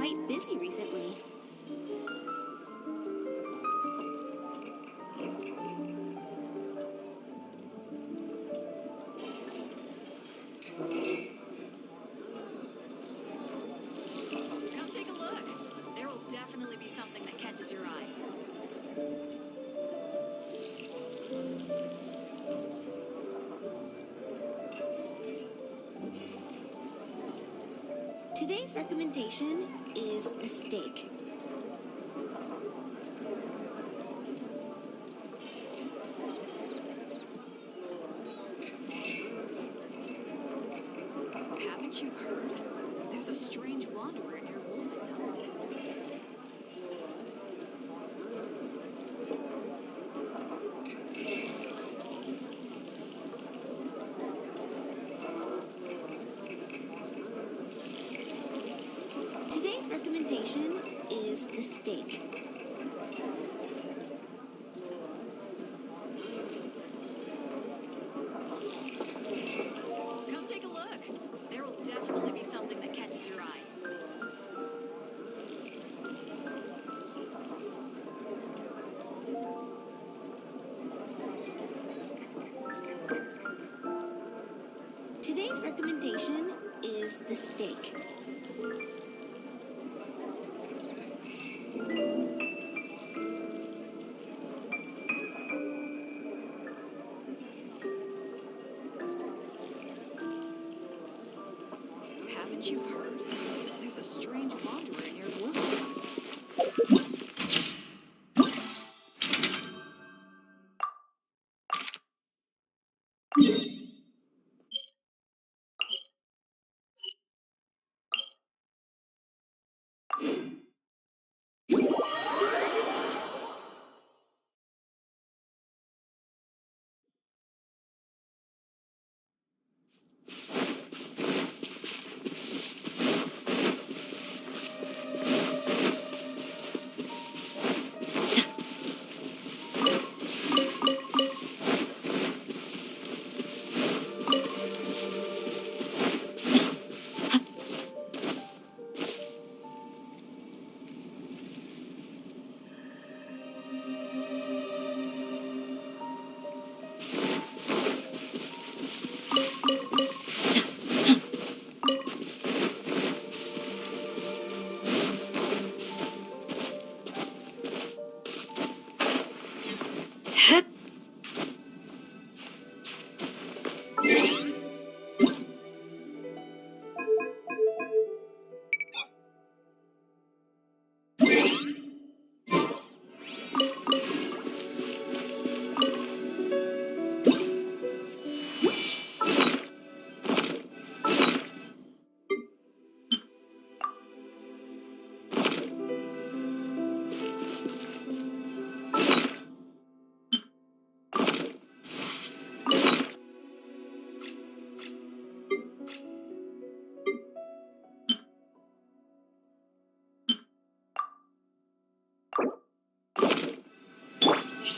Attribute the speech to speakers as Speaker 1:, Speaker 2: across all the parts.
Speaker 1: quite busy recently.
Speaker 2: Come take a look. There will definitely be something that catches your eye.
Speaker 1: Today's recommendation is the steak.
Speaker 2: Haven't you heard? There's a strange wanderer near Wolfenham.
Speaker 1: Today's recommendation is the steak.
Speaker 2: Come take a look. There will definitely be something that catches your eye.
Speaker 1: Today's recommendation is the steak.
Speaker 2: Haven't you heard? There's a strange wanderer near Wolfenham.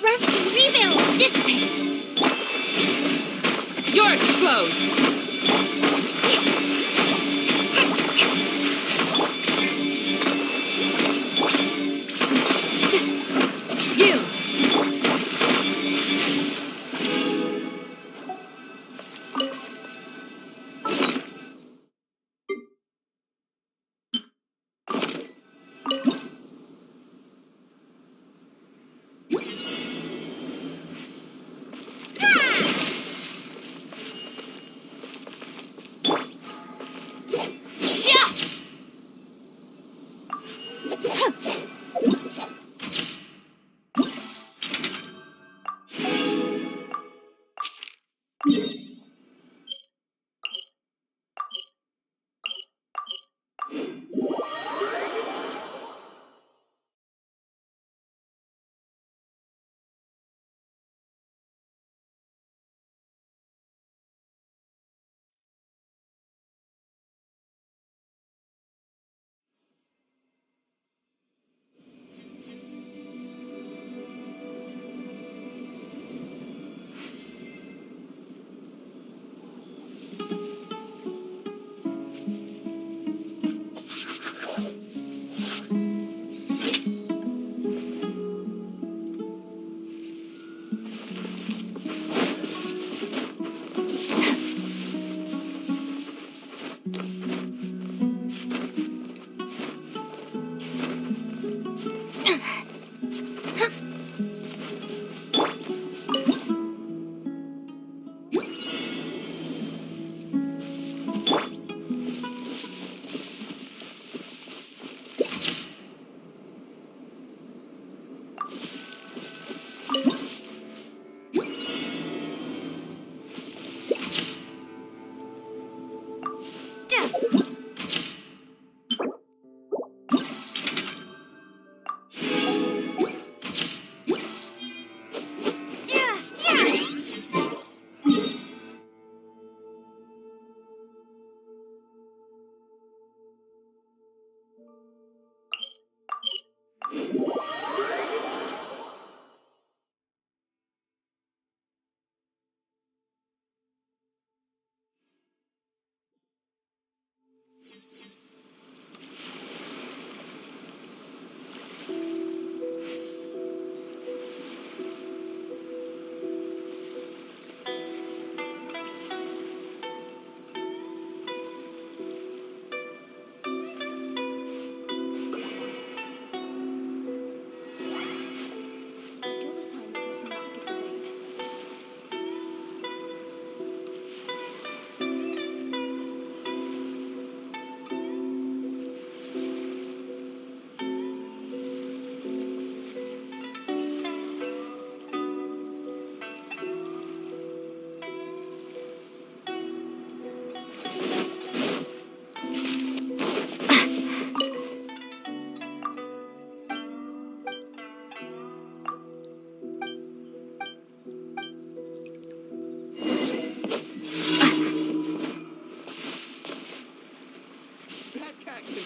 Speaker 1: Rust and rebuild! Dissipate!
Speaker 3: You're exposed! Yield!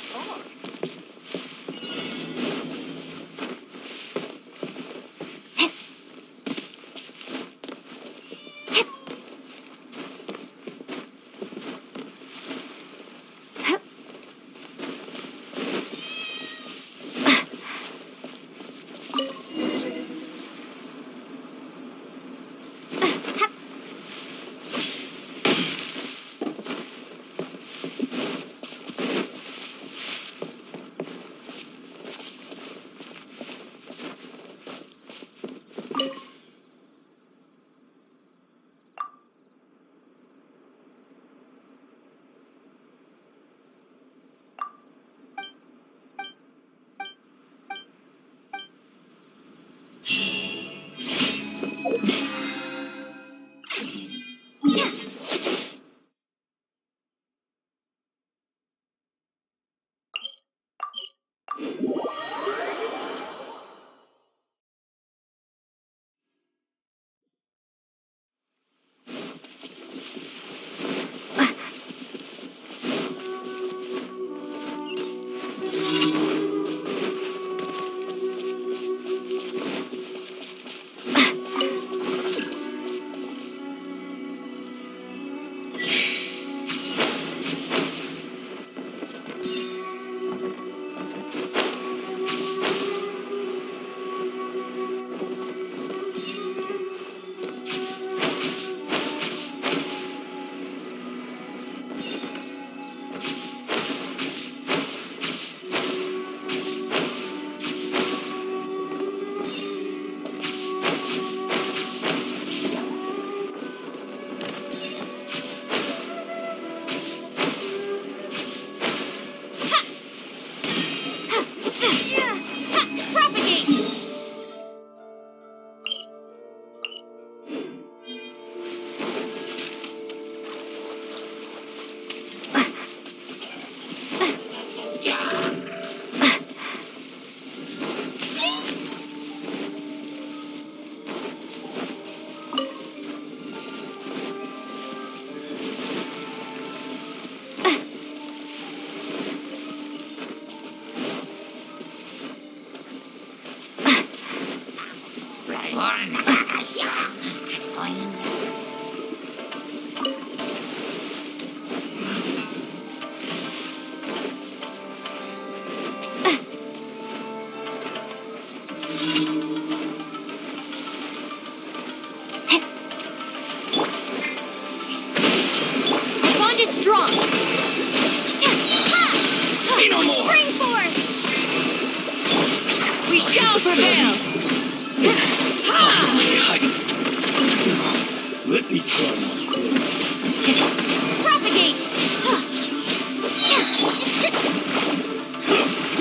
Speaker 2: talk.
Speaker 3: Bond is strong.
Speaker 2: Say no more.
Speaker 3: Spring forth. We shall prevail.
Speaker 4: Let me try.
Speaker 3: Propagate.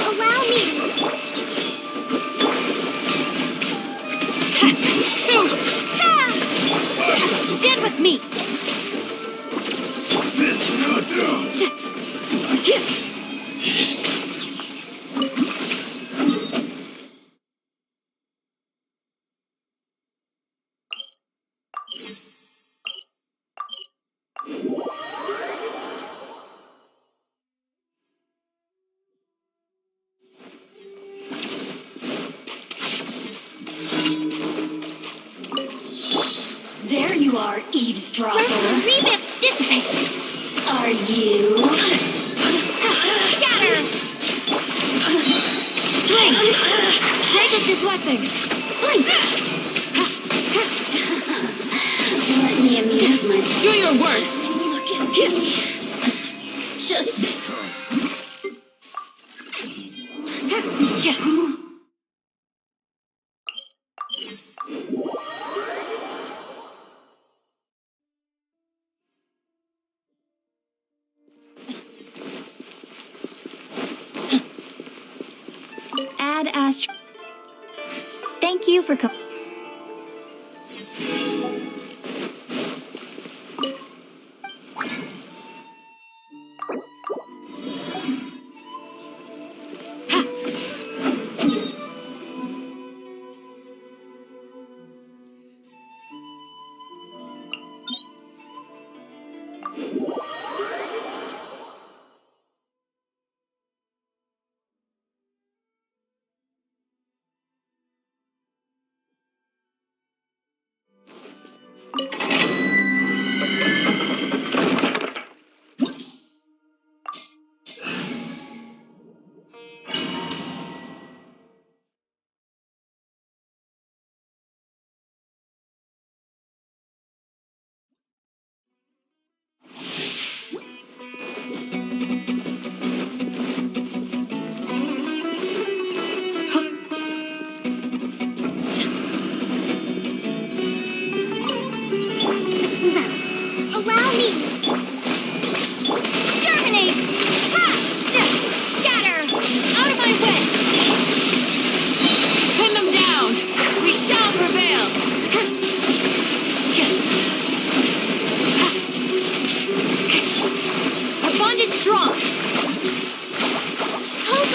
Speaker 1: Allow me.
Speaker 3: Two. Stand with me.
Speaker 4: This not down. Yes.
Speaker 1: There you are, eavesdropper.
Speaker 3: Remit. Dissipate.
Speaker 1: Are you?
Speaker 3: Scatter. Blink. Grant us your blessing. Blink.
Speaker 1: Let me amuse myself.
Speaker 3: Do your worst.
Speaker 1: Look at me. Just...
Speaker 3: Add Astro. Thank you for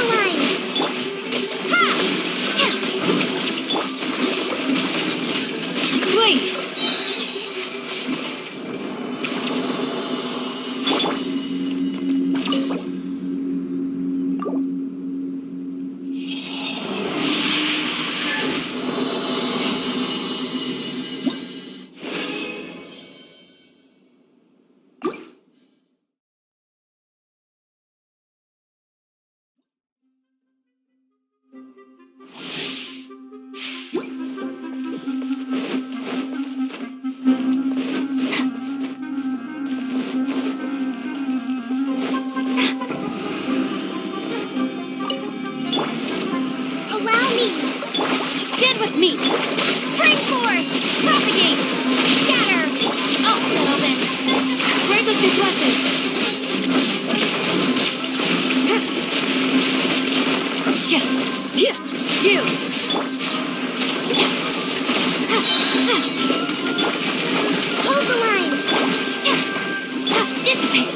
Speaker 3: the line! Ha! Wait! Allow me! Stand with me! Spring forth! Propagate! Scatter! I'll settle this! Grant us your blessing! Yield! Hold the line! Dissipate!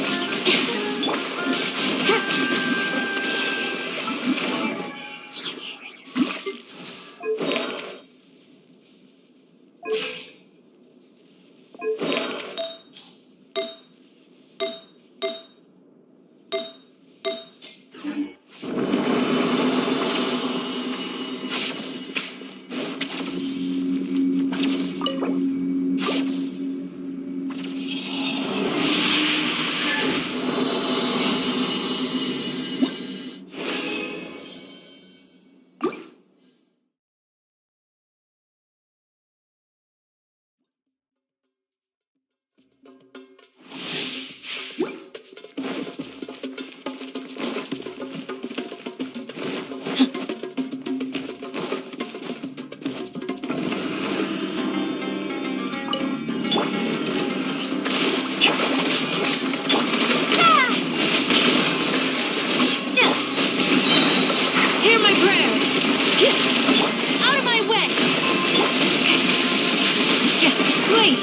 Speaker 3: Hear my prayer! Out of my way! Wait!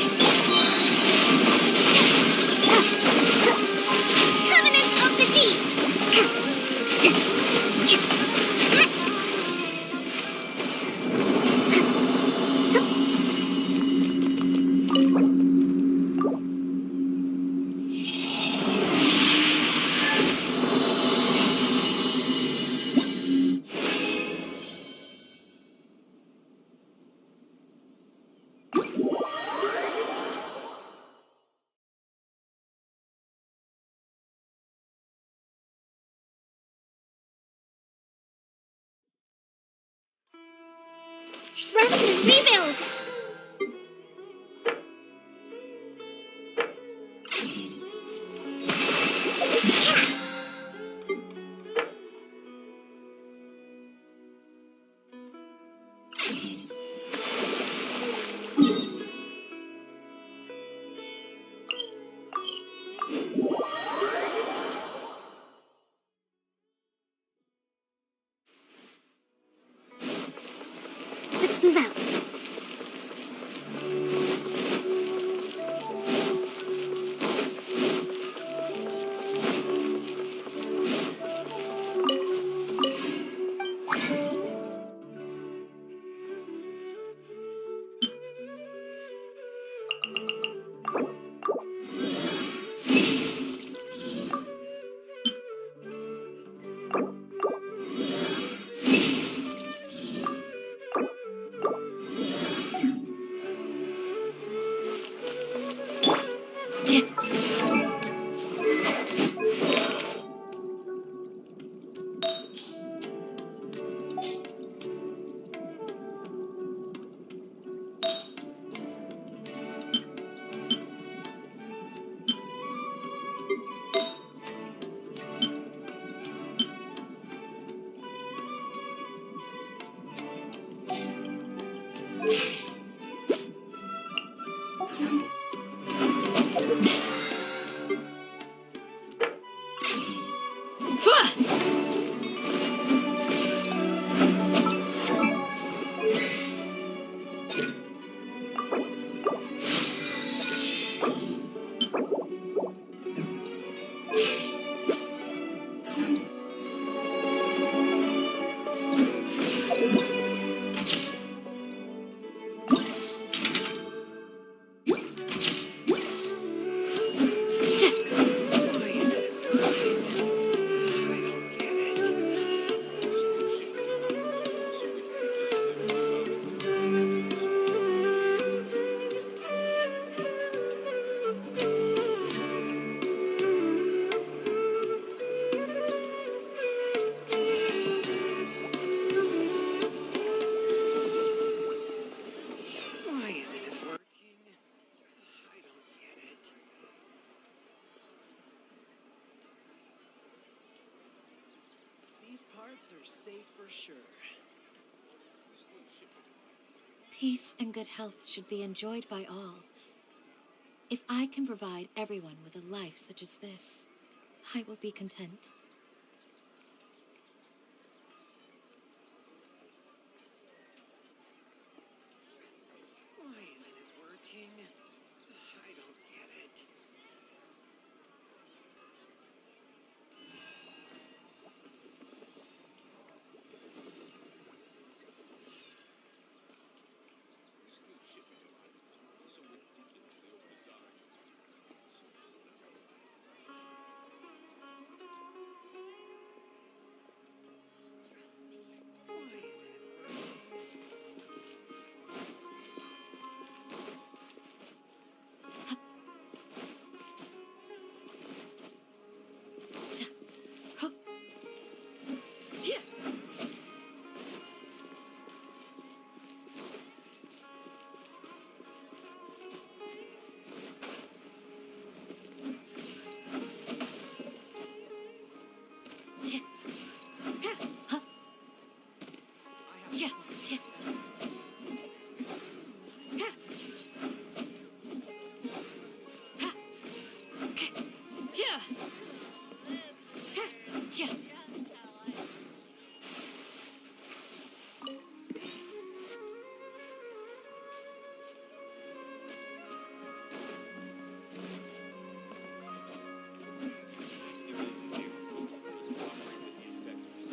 Speaker 3: Covenant of the Deep! Rest and rebuild! Let's move out.
Speaker 5: You're safe for sure.
Speaker 3: Peace and good health should be enjoyed by all. If I can provide everyone with a life such as this, I will be content.
Speaker 5: Why isn't it working? I don't get it.
Speaker 6: This new shipment arrived so ridiculously overdesigned.
Speaker 5: Why isn't it working?
Speaker 3: Yeah.
Speaker 6: Let's cooperate with the inspectors.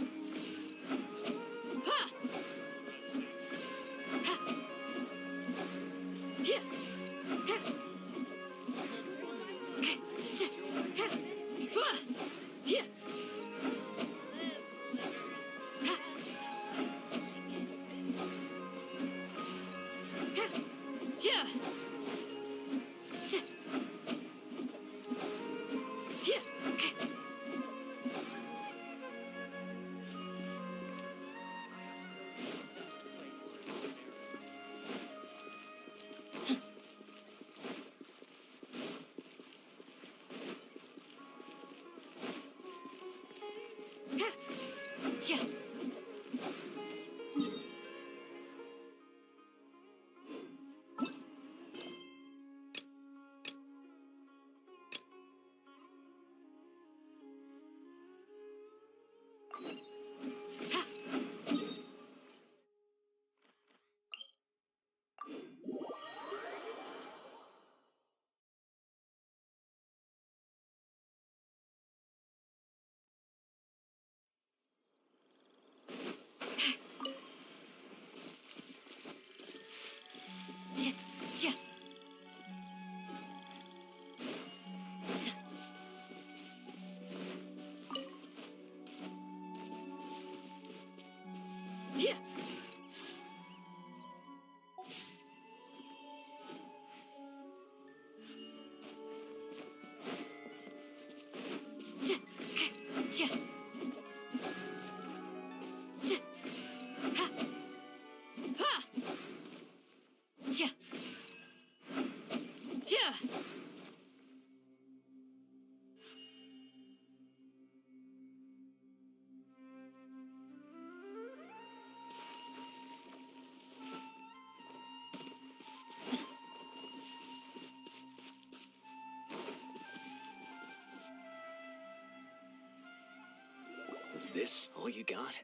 Speaker 5: Is this all you got?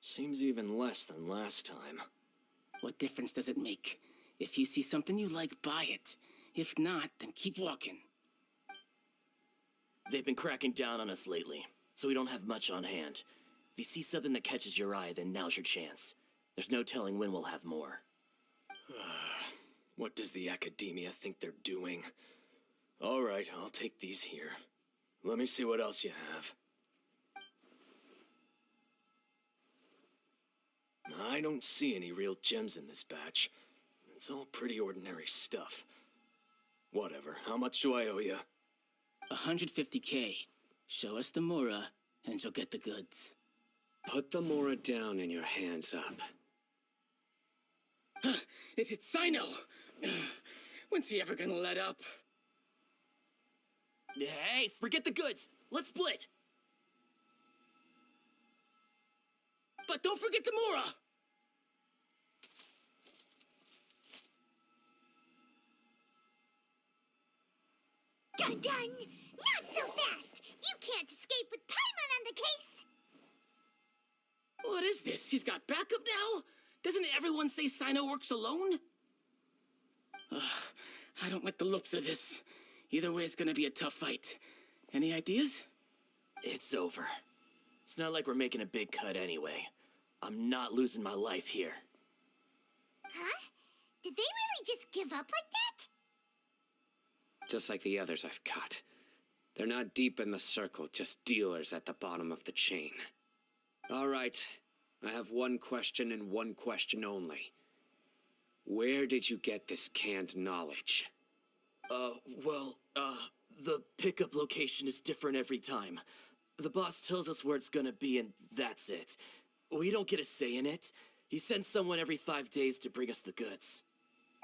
Speaker 5: Seems even less than last time.
Speaker 7: What difference does it make? If you see something you like, buy it. If not, then keep walking.
Speaker 8: They've been cracking down on us lately, so we don't have much on hand. If you see something that catches your eye, then now's your chance. There's no telling when we'll have more.
Speaker 5: What does the academia think they're doing? All right, I'll take these here. Let me see what else you have. I don't see any real gems in this batch. It's all pretty ordinary stuff. Whatever, how much do I owe you?
Speaker 7: 150K. Show us the Mora, and you'll get the goods.
Speaker 5: Put the Mora down and your hands up.
Speaker 7: It's Sino! When's he ever gonna let up?
Speaker 8: Hey, forget the goods! Let's split!
Speaker 7: but don't forget the Mora!
Speaker 3: Dun dun! Not so fast! You can't escape with Paimon on the case!
Speaker 7: What is this? He's got backup now? Doesn't everyone say Sino works alone? Ugh, I don't like the looks of this. Either way, it's gonna be a tough fight. Any ideas?
Speaker 8: It's over. It's not like we're making a big cut anyway. I'm not losing my life here.
Speaker 3: Huh? Did they really just give up like that?
Speaker 9: Just like the others I've caught. They're not deep in the circle, just dealers at the bottom of the chain. All right, I have one question and one question only. Where did you get this canned knowledge?
Speaker 8: The pickup location is different every time. The boss tells us where it's gonna be and that's it. We don't get a say in it. He sends someone every 5 days to bring us the goods.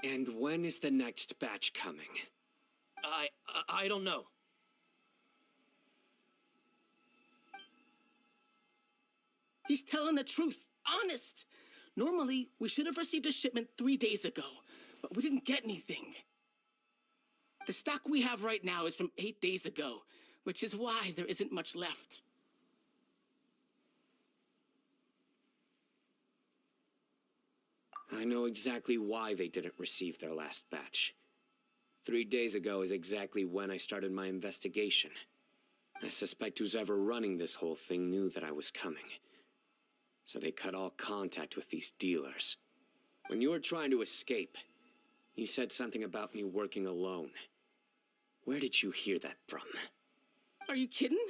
Speaker 9: And when is the next batch coming?
Speaker 8: I don't know.
Speaker 7: He's telling the truth. Honest. Normally, we should have received a shipment 3 days ago, but we didn't get anything. The stock we have right now is from 8 days ago, which is why there isn't much left.
Speaker 9: I know exactly why they didn't receive their last batch. 3 days ago is exactly when I started my investigation. I suspect who's ever running this whole thing knew that I was coming. So they cut all contact with these dealers. When you were trying to escape, you said something about me working alone. Where did you hear that from?
Speaker 7: Are you kidding?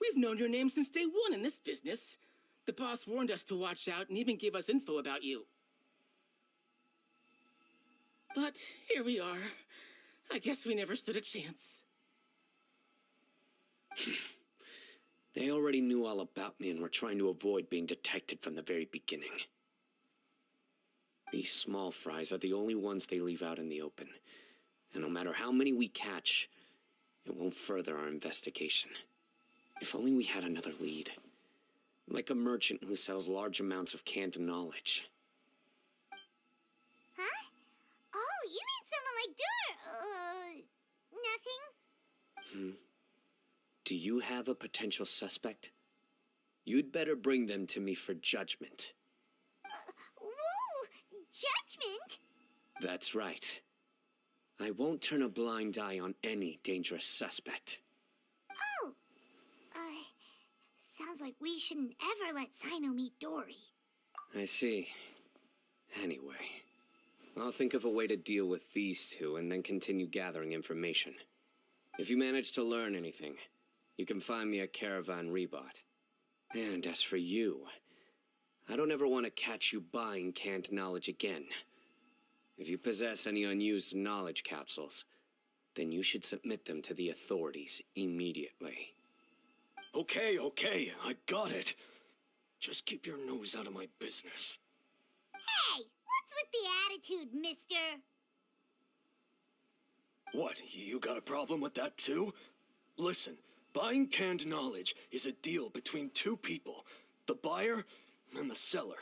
Speaker 7: We've known your name since day one in this business. The boss warned us to watch out and even gave us info about you. But here we are. I guess we never stood a chance.
Speaker 9: They already knew all about me and were trying to avoid being detected from the very beginning. These small fries are the only ones they leave out in the open. And no matter how many we catch, it won't further our investigation. If only we had another lead. Like a merchant who sells large amounts of canned knowledge.
Speaker 3: Huh? Oh, you mean someone like nothing?
Speaker 9: Do you have a potential suspect? You'd better bring them to me for judgment.
Speaker 3: Whoa! Judgment?
Speaker 9: That's right. I won't turn a blind eye on any dangerous suspect.
Speaker 3: Oh! Sounds like we shouldn't ever let Sino meet Dory.
Speaker 9: I see. Anyway, I'll think of a way to deal with these two and then continue gathering information. If you manage to learn anything, you can find me at Caravan Rebot. And as for you, I don't ever want to catch you buying canned knowledge again. If you possess any unused knowledge capsules, then you should submit them to the authorities immediately.
Speaker 5: Okay, I got it. Just keep your nose out of my business.
Speaker 3: Hey! What's with the attitude, mister?
Speaker 5: What, you got a problem with that too? Listen, buying canned knowledge is a deal between two people, the buyer and the seller.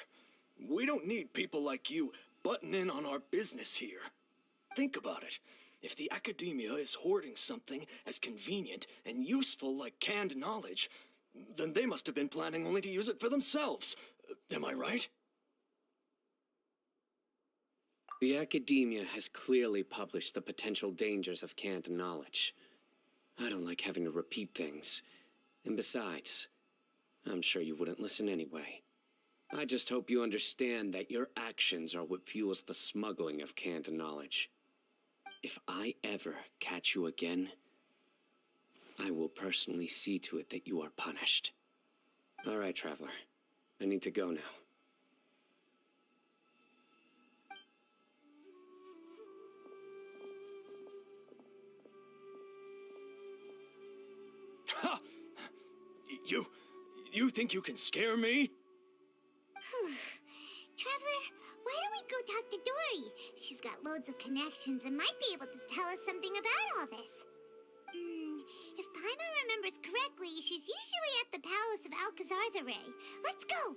Speaker 5: We don't need people like you butting in on our business here. Think about it. If the academia is hoarding something as convenient and useful like canned knowledge, then they must have been planning only to use it for themselves. Am I right?
Speaker 9: The academia has clearly published the potential dangers of canned knowledge. I don't like having to repeat things. And besides, I'm sure you wouldn't listen anyway. I just hope you understand that your actions are what fuels the smuggling of canned knowledge. If I ever catch you again, I will personally see to it that you are punished. All right, Traveler. I need to go now.
Speaker 5: Ha! You think you can scare me?
Speaker 3: Traveler, why don't we go talk to Dory? She's got loads of connections and might be able to tell us something about all this. If Paimon remembers correctly, she's usually at the palace of Alcazar's array. Let's go!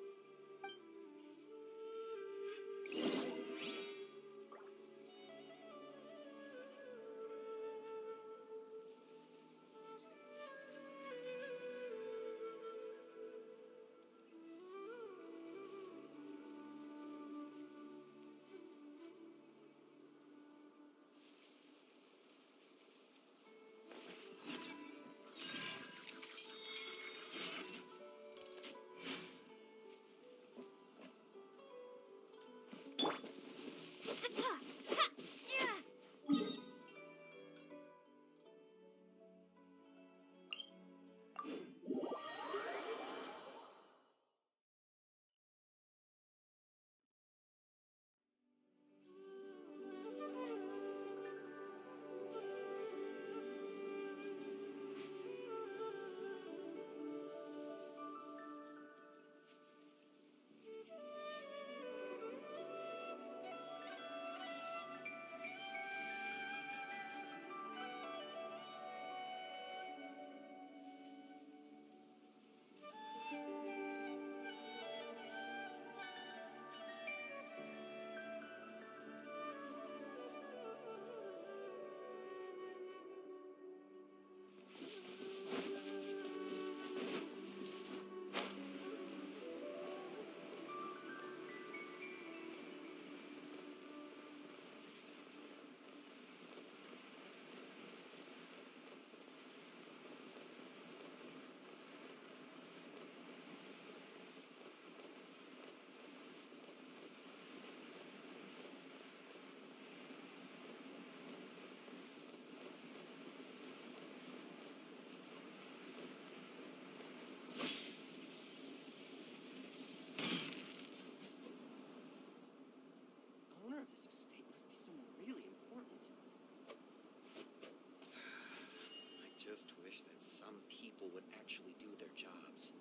Speaker 10: just wish that some people would actually do their jobs.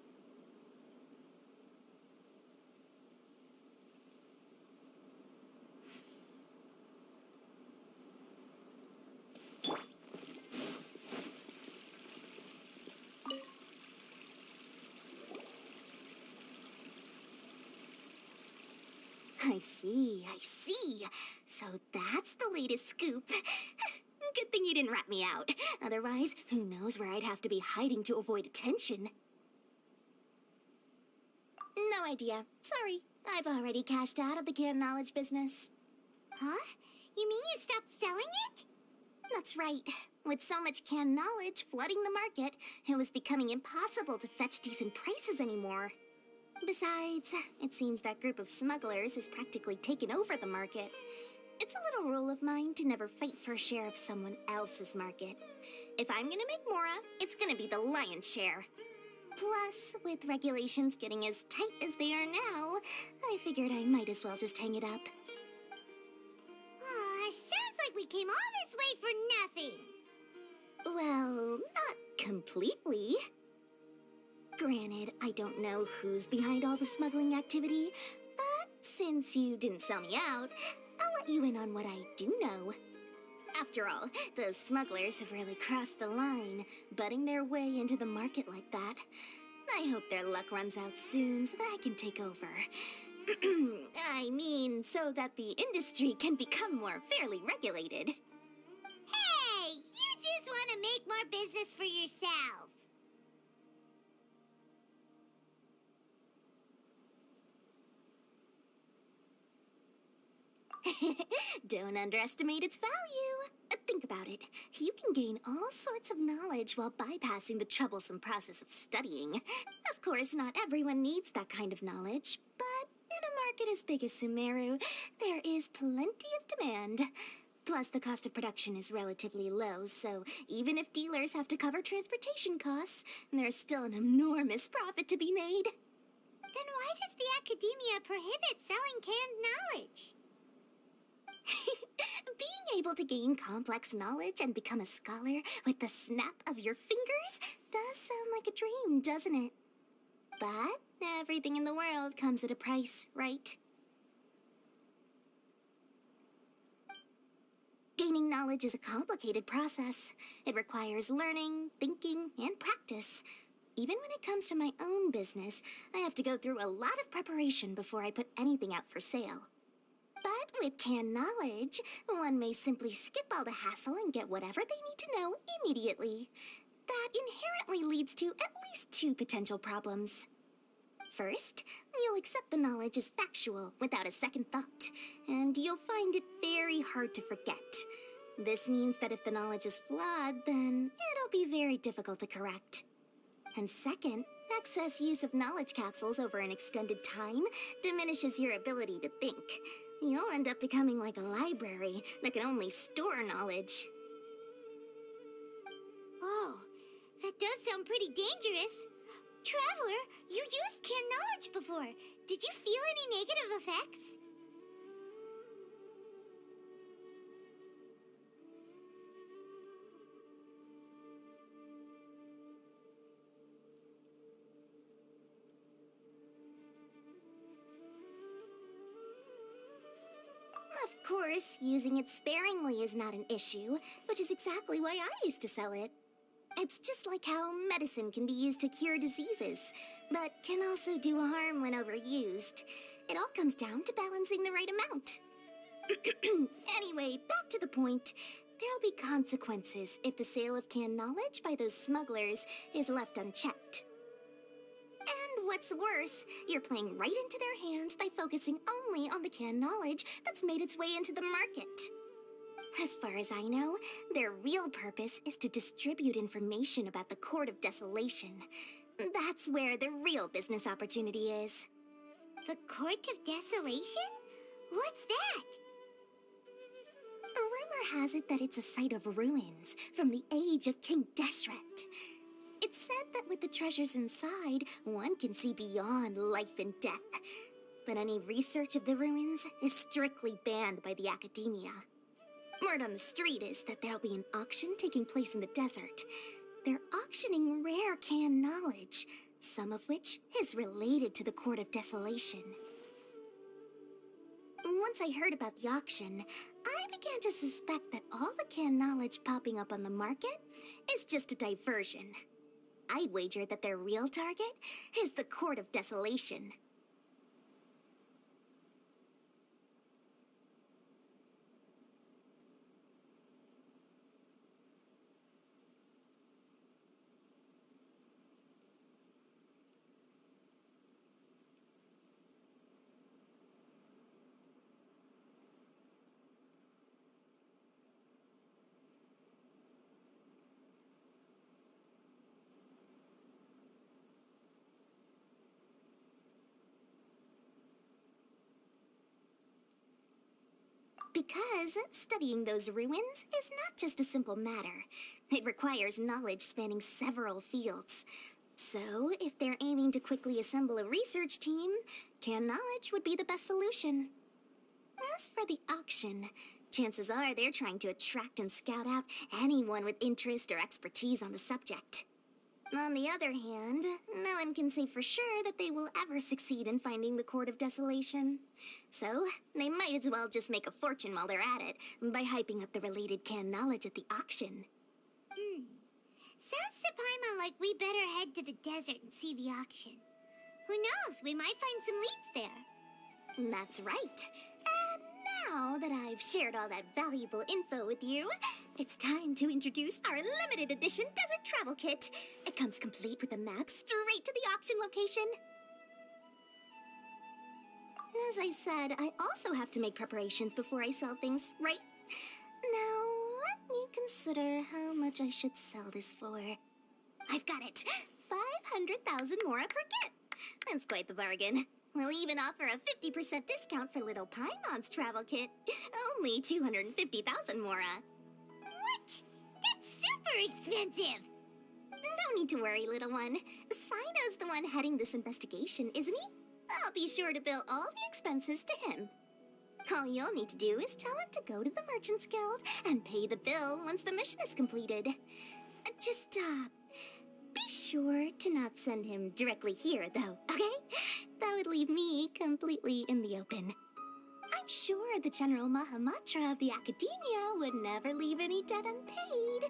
Speaker 1: I see, I see. So that's the latest scoop. Good thing you didn't rat me out. Otherwise, who knows where I'd have to be hiding to avoid attention. No idea. Sorry. I've already cashed out of the canned knowledge business.
Speaker 3: Huh? You mean you stopped selling it?
Speaker 1: That's right. With so much canned knowledge flooding the market, it was becoming impossible to fetch decent prices anymore. Besides, it seems that group of smugglers has practically taken over the market. It's a little rule of mine to never fight for a share of someone else's market. If I'm gonna make Mora, it's gonna be the lion's share. Plus, with regulations getting as tight as they are now, I figured I might as well just hang it up.
Speaker 3: Aw, sounds like we came all this way for nothing.
Speaker 1: Well, not completely. Granted, I don't know who's behind all the smuggling activity, but since you didn't sell me out, I'll let you in on what I do know. After all, those smugglers have really crossed the line, butting their way into the market like that. I hope their luck runs out soon so that I can take over. I mean, so that the industry can become more fairly regulated.
Speaker 3: Hey, you just want to make more business for yourself.
Speaker 1: Don't underestimate its value. Think about it. You can gain all sorts of knowledge while bypassing the troublesome process of studying. Of course, not everyone needs that kind of knowledge, but in a market as big as Sumeru, there is plenty of demand. Plus, the cost of production is relatively low, so even if dealers have to cover transportation costs, there's still an enormous profit to be made.
Speaker 3: Then why does the academia prohibit selling canned knowledge?
Speaker 1: Being able to gain complex knowledge and become a scholar with the snap of your fingers does sound like a dream, doesn't it? But everything in the world comes at a price, right? Gaining knowledge is a complicated process. It requires learning, thinking, and practice. Even when it comes to my own business, I have to go through a lot of preparation before I put anything out for sale. But with canned knowledge, one may simply skip all the hassle and get whatever they need to know immediately. That inherently leads to at least two potential problems. First, you'll accept the knowledge as factual without a second thought, and you'll find it very hard to forget. This means that if the knowledge is flawed, then it'll be very difficult to correct. And second, excess use of knowledge capsules over an extended time diminishes your ability to think. You'll end up becoming like a library that can only store knowledge.
Speaker 3: Oh, that does sound pretty dangerous. Traveler, you used canned knowledge before. Did you feel any negative effects?
Speaker 1: Of course, using it sparingly is not an issue, which is exactly why I used to sell it. It's just like how medicine can be used to cure diseases, but can also do harm when overused. It all comes down to balancing the right amount. Anyway, back to the point. There'll be consequences if the sale of canned knowledge by those smugglers is left unchecked. And what's worse, you're playing right into their hands by focusing only on the canned knowledge that's made its way into the market. As far as I know, their real purpose is to distribute information about the Court of Desolation. That's where the real business opportunity is.
Speaker 3: The Court of Desolation? What's that?
Speaker 1: A rumor has it that it's a site of ruins from the age of King Deshret. It's said that with the treasures inside, one can see beyond life and death. But any research of the ruins is strictly banned by the academia. Word on the street is that there'll be an auction taking place in the desert. They're auctioning rare canned knowledge, some of which is related to the Court of Desolation. Once I heard about the auction, I began to suspect that all the canned knowledge popping up on the market is just a diversion. I'd wager that their real target is the Court of Desolation. Because studying those ruins is not just a simple matter. It requires knowledge spanning several fields. So, if they're aiming to quickly assemble a research team, canned knowledge would be the best solution. As for the auction, chances are they're trying to attract and scout out anyone with interest or expertise on the subject. On the other hand, no one can say for sure that they will ever succeed in finding the Court of Desolation. So, they might as well just make a fortune while they're at it by hyping up the related canned knowledge at the auction.
Speaker 11: Sounds to Paimon like we better head to the desert and see the auction. Who knows, we might find some leads there.
Speaker 1: That's right. And now that I've shared all that valuable info with you, it's time to introduce our limited edition desert travel kit. It comes complete with a map straight to the auction location. As I said, I also have to make preparations before I sell things, right? Now, let me consider how much I should sell this for. I've got it! 500,000 mora per kit! That's quite the bargain. We'll even offer a 50% discount for little Paimon's travel kit. Only 250,000 mora.
Speaker 11: What? That's super expensive!
Speaker 1: No need to worry, little one. Sino's the one heading this investigation, isn't he? I'll be sure to bill all the expenses to him. All you'll need to do is tell him to go to the Merchants Guild and pay the bill once the mission is completed. Just, be sure to not send him directly here, though, okay? That would leave me completely in the open. I'm sure the General Mahamatra of the Academia would never leave any debt unpaid,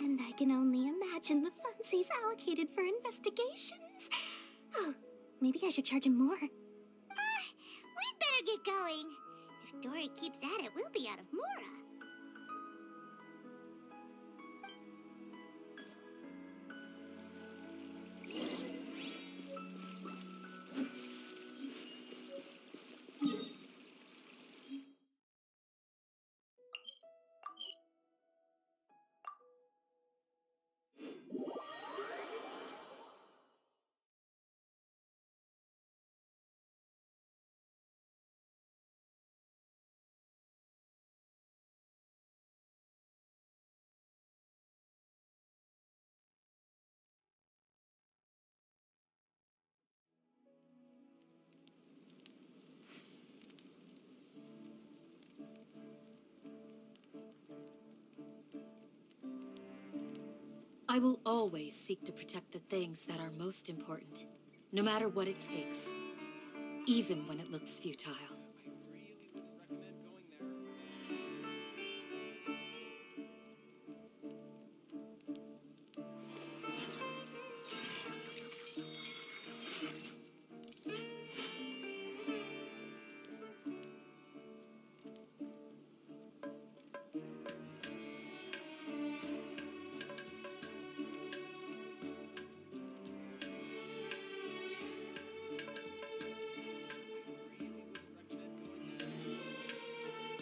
Speaker 1: and I can only imagine the funds he's allocated for investigations. Oh, maybe I should charge him more.
Speaker 11: We'd better get going. If Dory keeps at it, we'll be out of mora.
Speaker 2: I will always seek to protect the things that are most important, no matter what it takes, even when it looks futile.
Speaker 6: I really wouldn't recommend going there.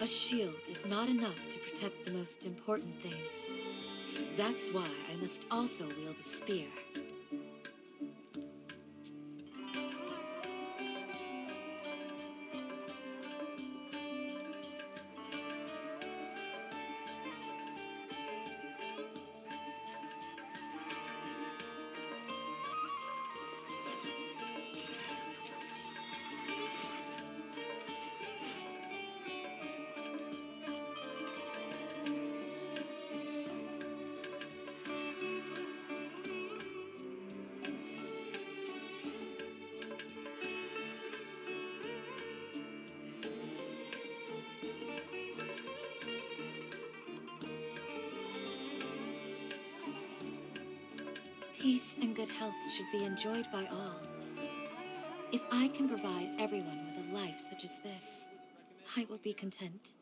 Speaker 2: A shield is not enough to protect the most important things. That's why I must also wield a spear. Peace and good health should be enjoyed by all. If I can provide everyone with a life such as this, I will be content.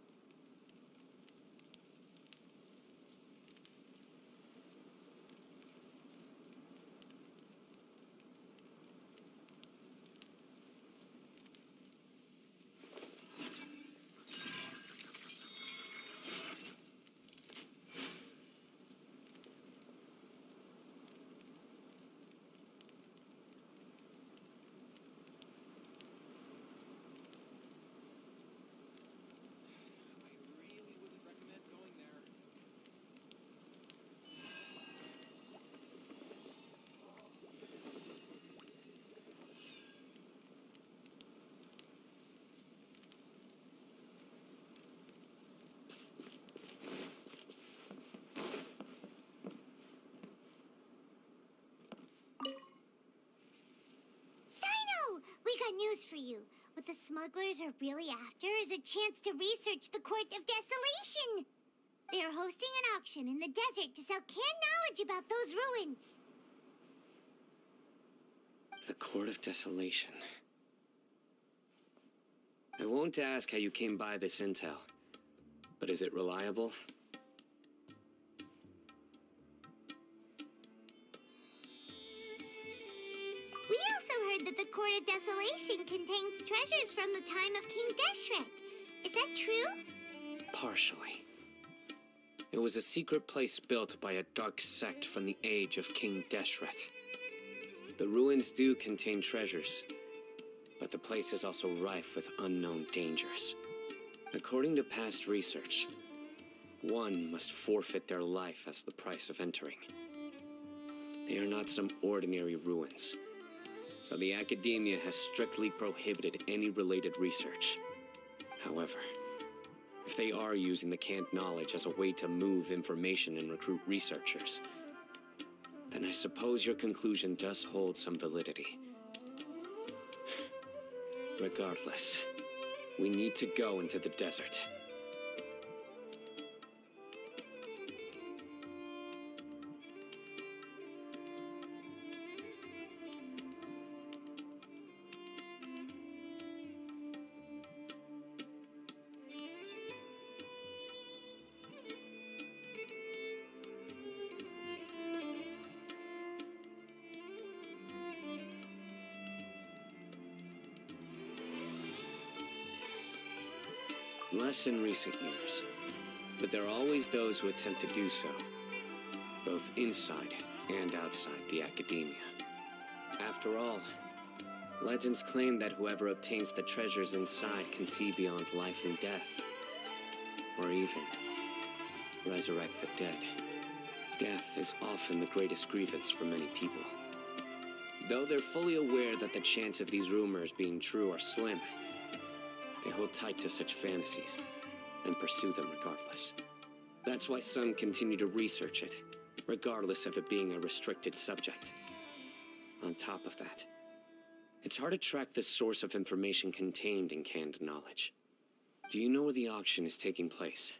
Speaker 6: I really wouldn't recommend going there.
Speaker 11: Sino! We got news for you. What the smugglers are really after is a chance to research the Court of Desolation. They are hosting an auction in the desert to sell canned knowledge about those ruins.
Speaker 9: The Court of Desolation. I won't ask how you came by this intel, but is it reliable?
Speaker 11: We also heard that the Court of Desolation contains treasures from the time of King Deshret. Is that true?
Speaker 9: Partially. It was a secret place built by a dark sect from the age of King Deshret. The ruins do contain treasures, but the place is also rife with unknown dangers. According to past research, one must forfeit their life as the price of entering. They are not some ordinary ruins, so the Academia has strictly prohibited any related research. However, if they are using the canned knowledge as a way to move information and recruit researchers, then I suppose your conclusion does hold some validity. Regardless, we need to go into the desert. Less in recent years, but there are always those who attempt to do so, both inside and outside the Academia. After all, legends claim that whoever obtains the treasures inside can see beyond life and death, or even resurrect the dead. Death is often the greatest grievance for many people. Though they're fully aware that the chance of these rumors being true are slim, they hold tight to such fantasies and pursue them regardless. That's why some continue to research it, regardless of it being a restricted subject. On top of that, it's hard to track the source of information contained in canned knowledge. Do you know where the auction is taking place?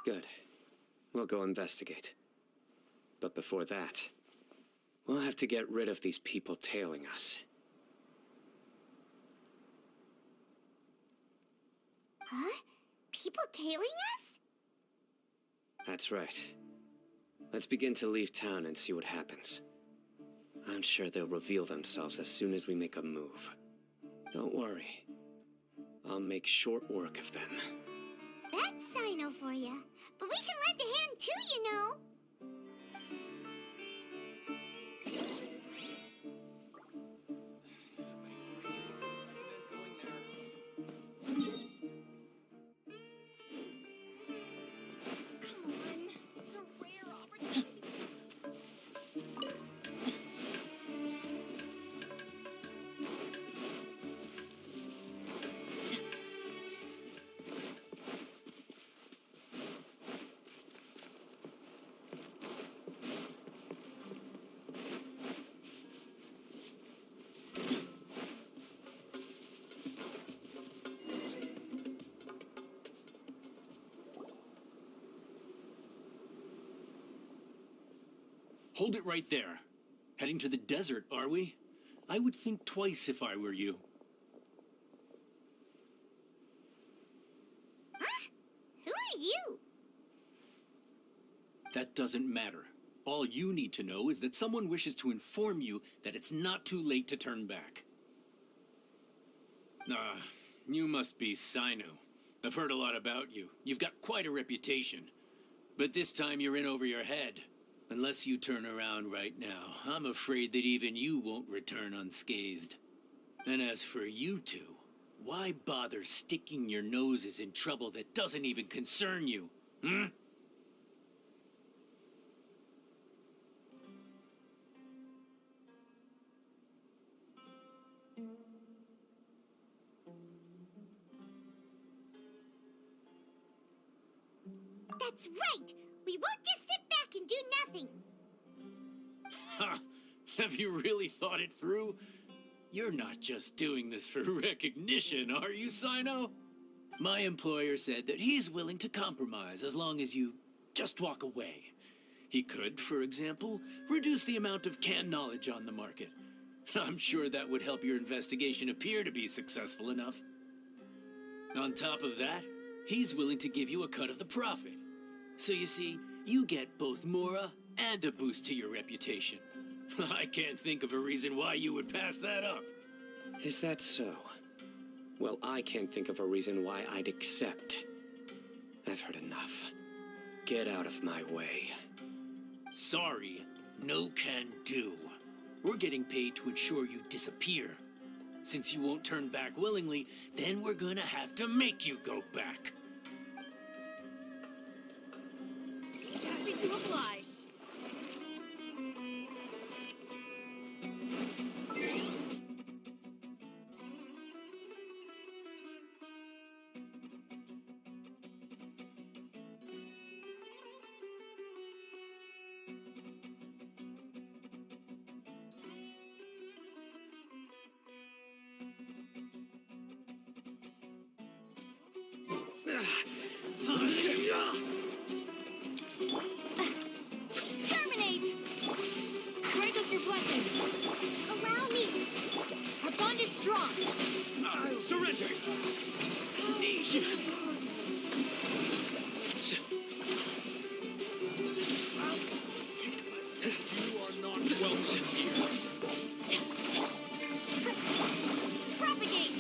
Speaker 9: Good. We'll go investigate. But before that, we'll have to get rid of these people tailing us.
Speaker 11: Huh? People tailing us?
Speaker 9: That's right. Let's begin to leave town and see what happens. I'm sure they'll reveal themselves as soon as we make a move. Don't worry. I'll make short work of them.
Speaker 11: That sounds Sino for you, but we can lend a hand too, you know.
Speaker 3: Come on. It's a rare opportunity.
Speaker 12: Hold it right there. Heading to the desert, are we? I would think twice if I were you.
Speaker 11: Huh? Who are you?
Speaker 12: That doesn't matter. All you need to know is that someone wishes to inform you that it's not too late to turn back. You must be Sino. I've heard a lot about you. You've got quite a reputation. But this time you're in over your head. Unless you turn around right now, I'm afraid that even you won't return unscathed. And as for you two, why bother sticking your noses in trouble that doesn't even concern you? Hmm?
Speaker 11: That's right. We won't just sit back and do nothing.
Speaker 12: Ha! Have you really thought it through? You're not just doing this for recognition, are you, Sino? My employer said that he's willing to compromise as long as you just walk away. He could, for example, reduce the amount of canned knowledge on the market. I'm sure that would help your investigation appear to be successful enough. On top of that, he's willing to give you a cut of the profit. So you see, you get both Mora and a boost to your reputation. I can't think of a reason why you would pass that up.
Speaker 9: Is that so? Well, I can't think of a reason why I'd accept. I've heard enough. Get out of my way.
Speaker 12: Sorry, no can do. We're getting paid to ensure you disappear. Since you won't turn back willingly, then we're gonna have to make you go back.
Speaker 3: Happy to oblige. Terminate! Grant us your blessing.
Speaker 11: Allow me.
Speaker 3: Our bond is strong.
Speaker 12: Surrender! You are not welcome here.
Speaker 3: Propagate!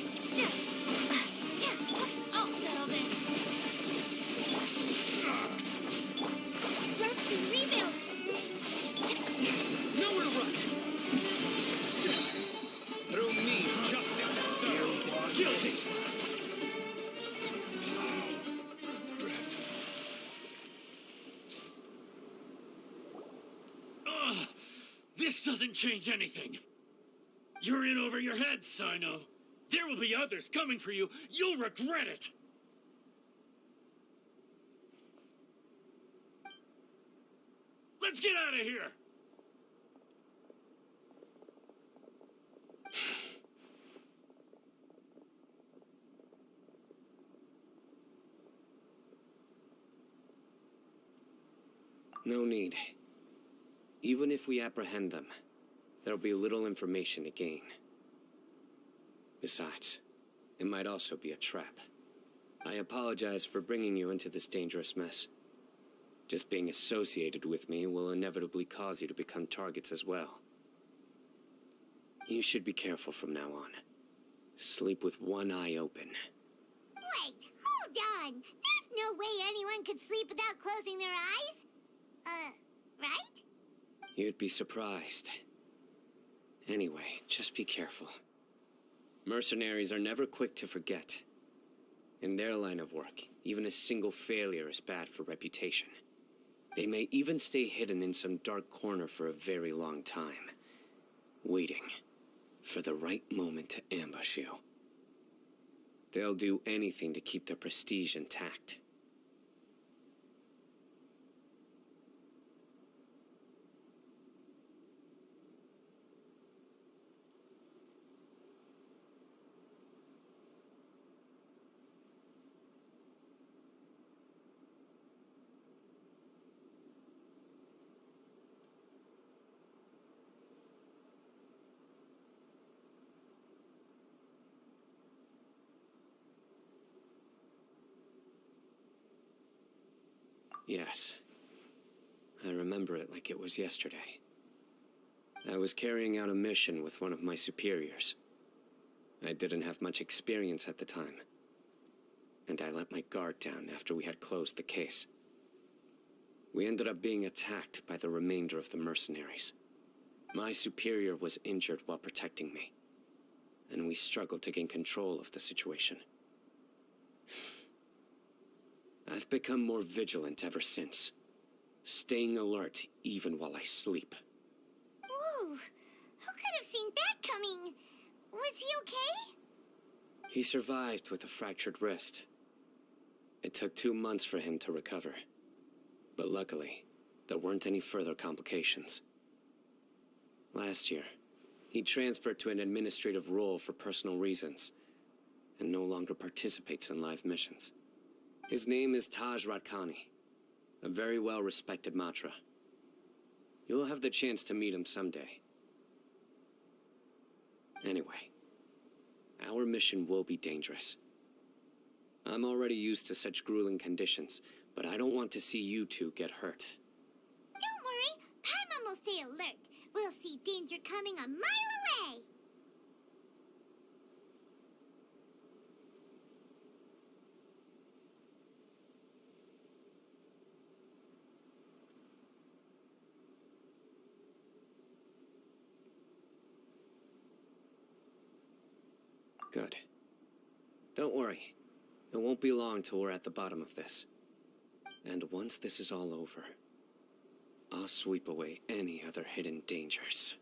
Speaker 3: I'll settle this.
Speaker 11: Rest and rebuild.
Speaker 12: Nowhere to run! Through me, justice is served. Guilty! This doesn't change anything. You're in over your head, Sino. There will be others coming for you. You'll regret it. Let's get out of here.
Speaker 9: No need. Even if we apprehend them, there'll be little information to gain. Besides, it might also be a trap. I apologize for bringing you into this dangerous mess. Just being associated with me will inevitably cause you to become targets as well. You should be careful from now on. Sleep with one eye open.
Speaker 11: Wait, hold on. There's no way anyone could sleep without closing their eyes. Right?
Speaker 9: You'd be surprised. Anyway, just be careful. Mercenaries are never quick to forget. In their line of work, even a single failure is bad for reputation. They may even stay hidden in some dark corner for a very long time, waiting for the right moment to ambush you. They'll do anything to keep their prestige intact. Yes. I remember it like it was yesterday. I was carrying out a mission with one of my superiors. I didn't have much experience at the time, and I let my guard down after we had closed the case. We ended up being attacked by the remainder of the mercenaries. My superior was injured while protecting me, and we struggled to gain control of the situation. I've become more vigilant ever since, staying alert even while I sleep.
Speaker 11: Ooh, who could have seen that coming? Was he okay?
Speaker 9: He survived with a fractured wrist. It took 2 months for him to recover. But luckily, there weren't any further complications. Last year, he transferred to an administrative role for personal reasons, and no longer participates in live missions. His name is Taj Ratkani, a very well-respected Matra. You'll have the chance to meet him someday. Anyway, our mission will be dangerous. I'm already used to such grueling conditions, but I don't want to see you two get hurt.
Speaker 11: Don't worry, Paimon will stay alert. We'll see danger coming a mile away.
Speaker 9: Good. Don't worry. It won't be long till we're at the bottom of this. And once this is all over, I'll sweep away any other hidden dangers.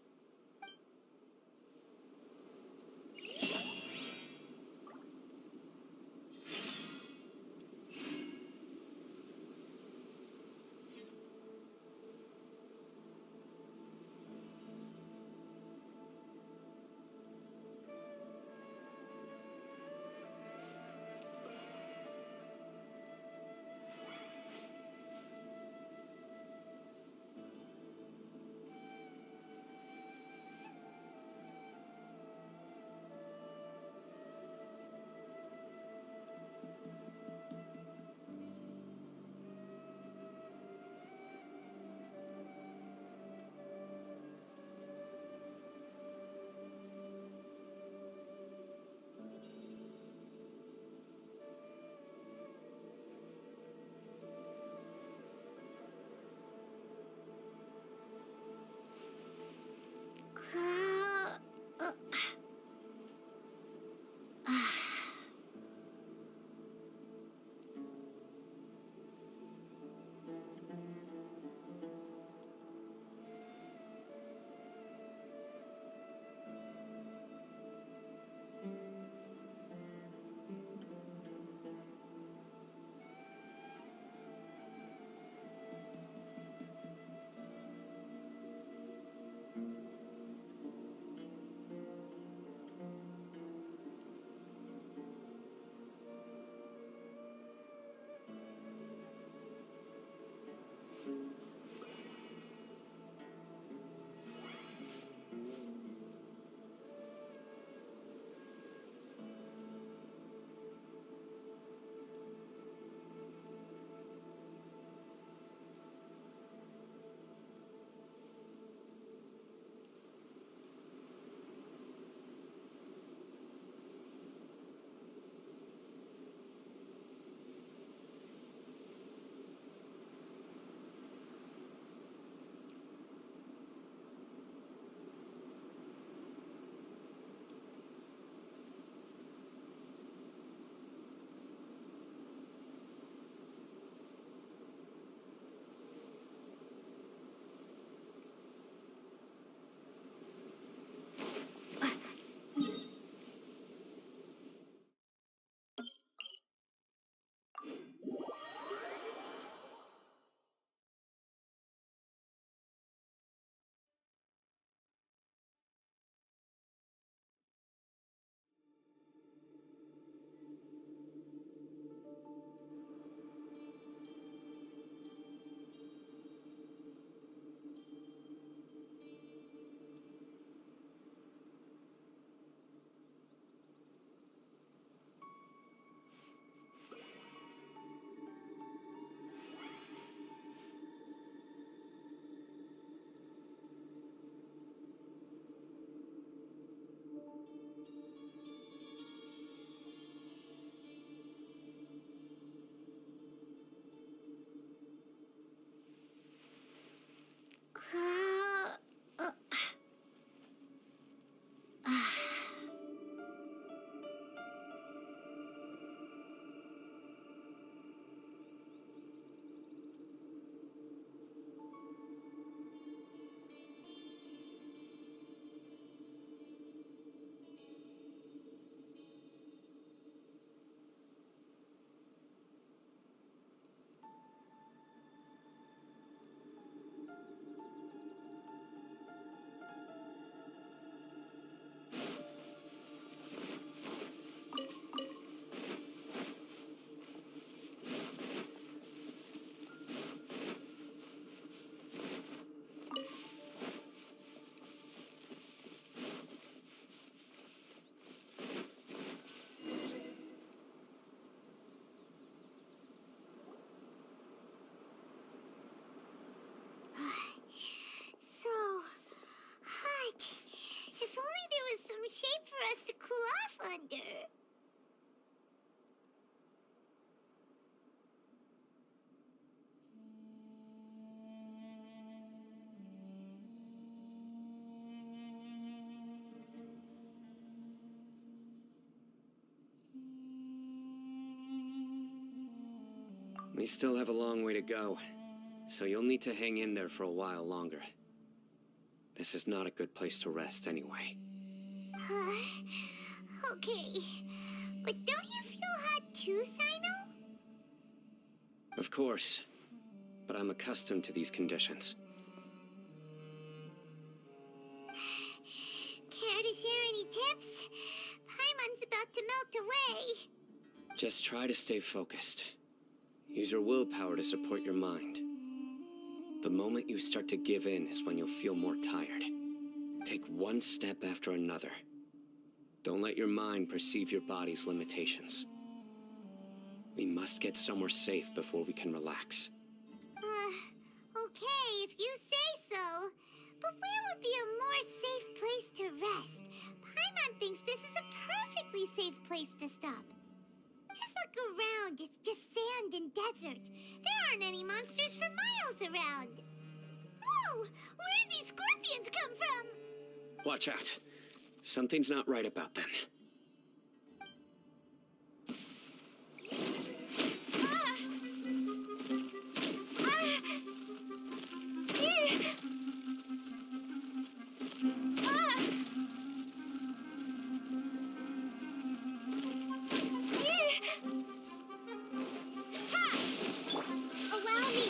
Speaker 9: We still have a long way to go, so you'll need to hang in there for a while longer. This is not a good place to rest anyway.
Speaker 11: Okay. But don't you feel hot too, Sino?
Speaker 9: Of course, but I'm accustomed to these conditions.
Speaker 11: Care to share any tips? Paimon's about to melt away.
Speaker 9: Just try to stay focused. Use your willpower to support your mind. The moment you start to give in is when you'll feel more tired. Take one step after another. Don't let your mind perceive your body's limitations. We must get somewhere safe before we can relax.
Speaker 11: Okay, if you say so. But where would be a more safe place to rest? Paimon thinks this is a perfectly safe place to stop. Just look around, it's just sand and desert. There aren't any monsters for miles around. Whoa! Where did these scorpions come from?
Speaker 9: Watch out. Something's not right about them.
Speaker 11: Allow me!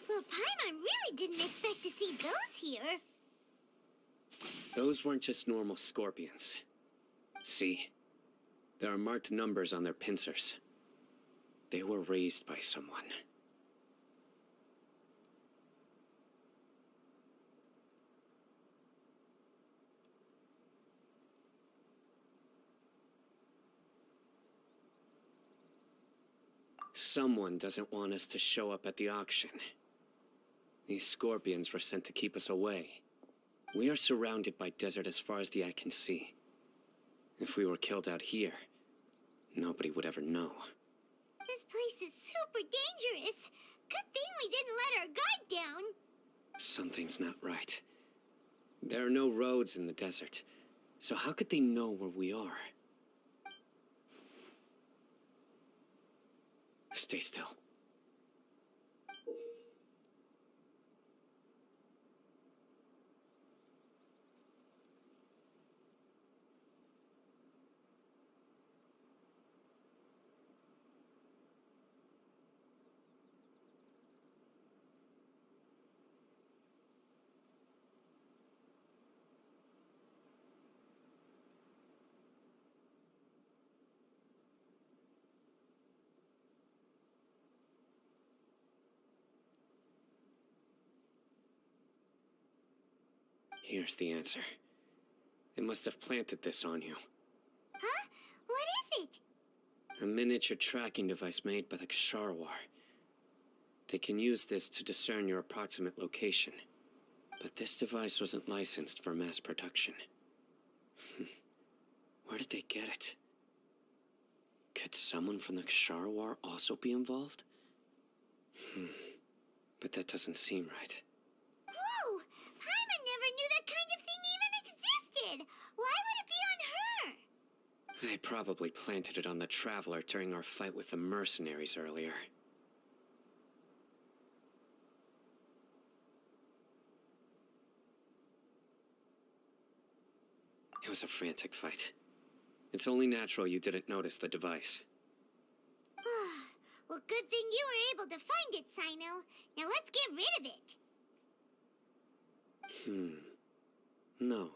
Speaker 11: Well, Paimon really didn't expect to see those here.
Speaker 9: Those weren't just normal scorpions. See? There are marked numbers on their pincers. They were raised by someone. Someone doesn't want us to show up at the auction. These scorpions were sent to keep us away. We are surrounded by desert as far as the eye can see. If we were killed out here, nobody would ever know.
Speaker 11: This place is super dangerous. Good thing we didn't let our guard down.
Speaker 9: Something's not right. There are no roads in the desert, so how could they know where we are? Stay still. Here's the answer. They must have planted this on you.
Speaker 11: Huh? What is it?
Speaker 9: A miniature tracking device made by the Ksharawar. They can use this to discern your approximate location. But this device wasn't licensed for mass production. Where did they get it? Could someone from the Ksharawar also be involved? But that doesn't seem right.
Speaker 11: Whoa! Paimon never knew that kind of thing even existed! Why would it be on her?
Speaker 9: They probably planted it on the Traveler during our fight with the mercenaries earlier. It was a frantic fight. It's only natural you didn't notice the device.
Speaker 11: Well, good thing you were able to find it, Sino. Now let's get rid of it.
Speaker 9: No.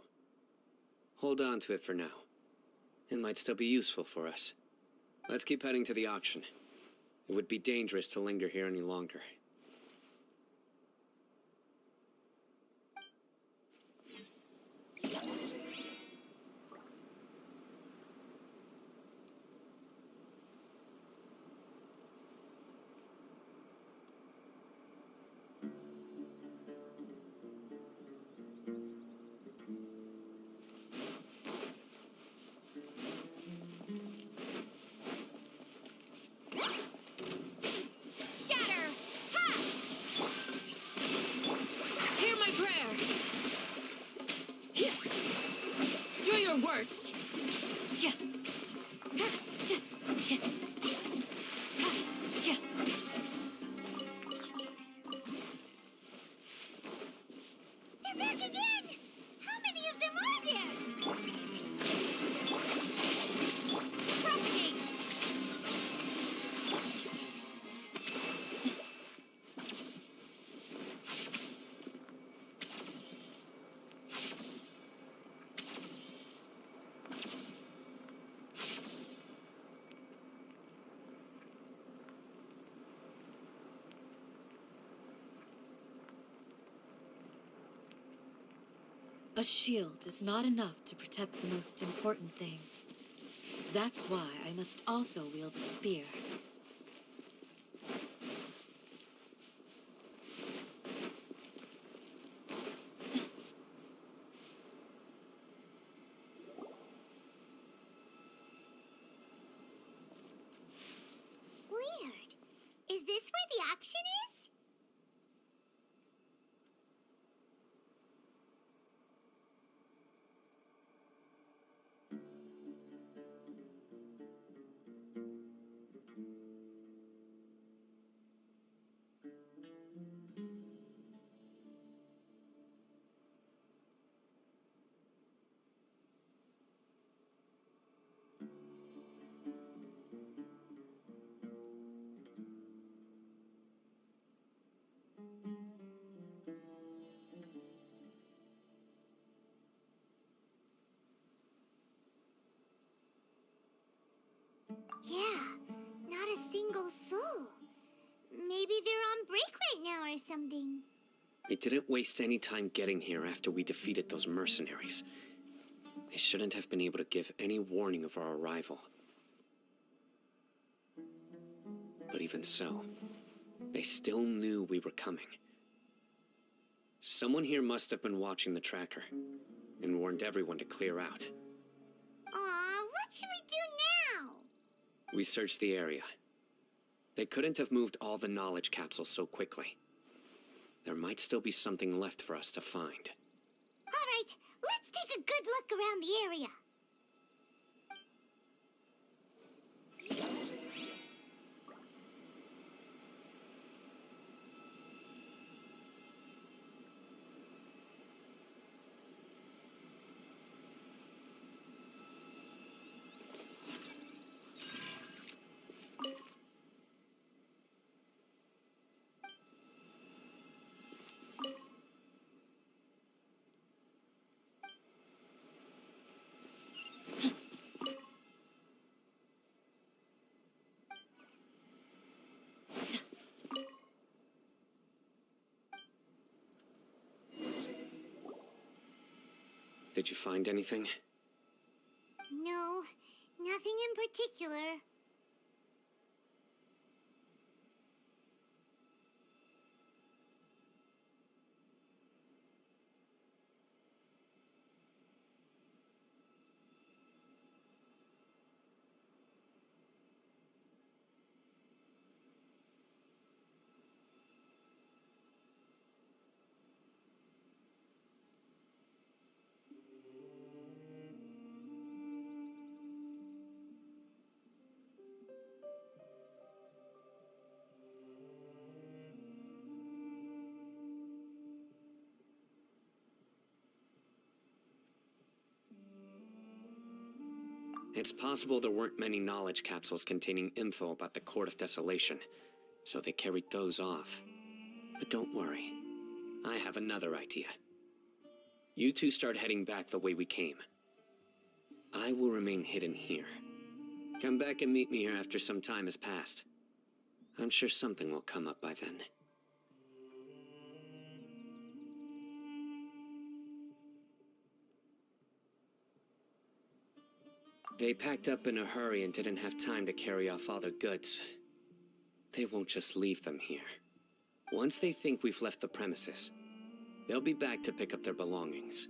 Speaker 9: Hold on to it for now. It might still be useful for us. Let's keep heading to the auction. It would be dangerous to linger here any longer.
Speaker 11: They're back again! How many of them are there?
Speaker 3: Propagate!
Speaker 2: A shield is not enough to protect the most important things. That's why I must also wield a spear.
Speaker 11: Weird. Is this where the auction is? Yeah, not a single soul. Maybe they're on break right now or something.
Speaker 9: They didn't waste any time getting here after we defeated those mercenaries. They shouldn't have been able to give any warning of our arrival. But even so, they still knew we were coming. Someone here must have been watching the tracker and warned everyone to clear out.
Speaker 11: Aw, what should we do now?
Speaker 9: We searched the area. They couldn't have moved all the knowledge capsules so quickly. There might still be something left for us to find.
Speaker 11: All right, let's take a good look around the area.
Speaker 9: Did you find anything?
Speaker 11: No, nothing in particular.
Speaker 9: It's possible there weren't many knowledge capsules containing info about the Court of Desolation, so they carried those off. But don't worry, I have another idea. You two start heading back the way we came. I will remain hidden here. Come back and meet me here after some time has passed. I'm sure something will come up by then. They packed up in a hurry and didn't have time to carry off all their goods. They won't just leave them here. Once they think we've left the premises, they'll be back to pick up their belongings.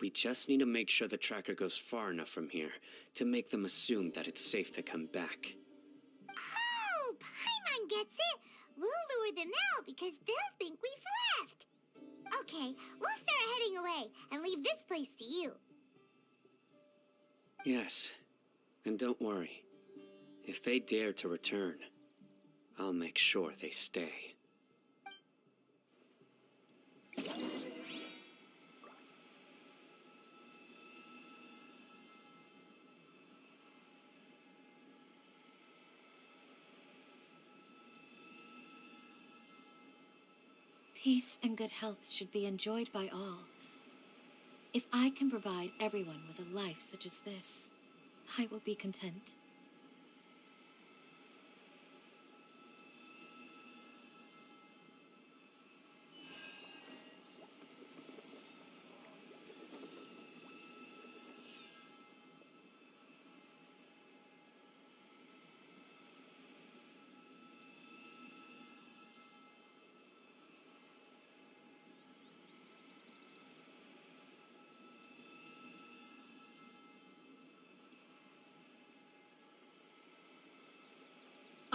Speaker 9: We just need to make sure the tracker goes far enough from here to make them assume that it's safe to come back.
Speaker 11: Oh, Paimon gets it. We'll lure them out because they'll think we've left. Okay, we'll start heading away and leave this place to you.
Speaker 9: Yes, And don't worry. If they dare to return, I'll make sure they stay.
Speaker 2: Peace and good health should be enjoyed by all. If I can provide everyone with a life such as this, I will be content.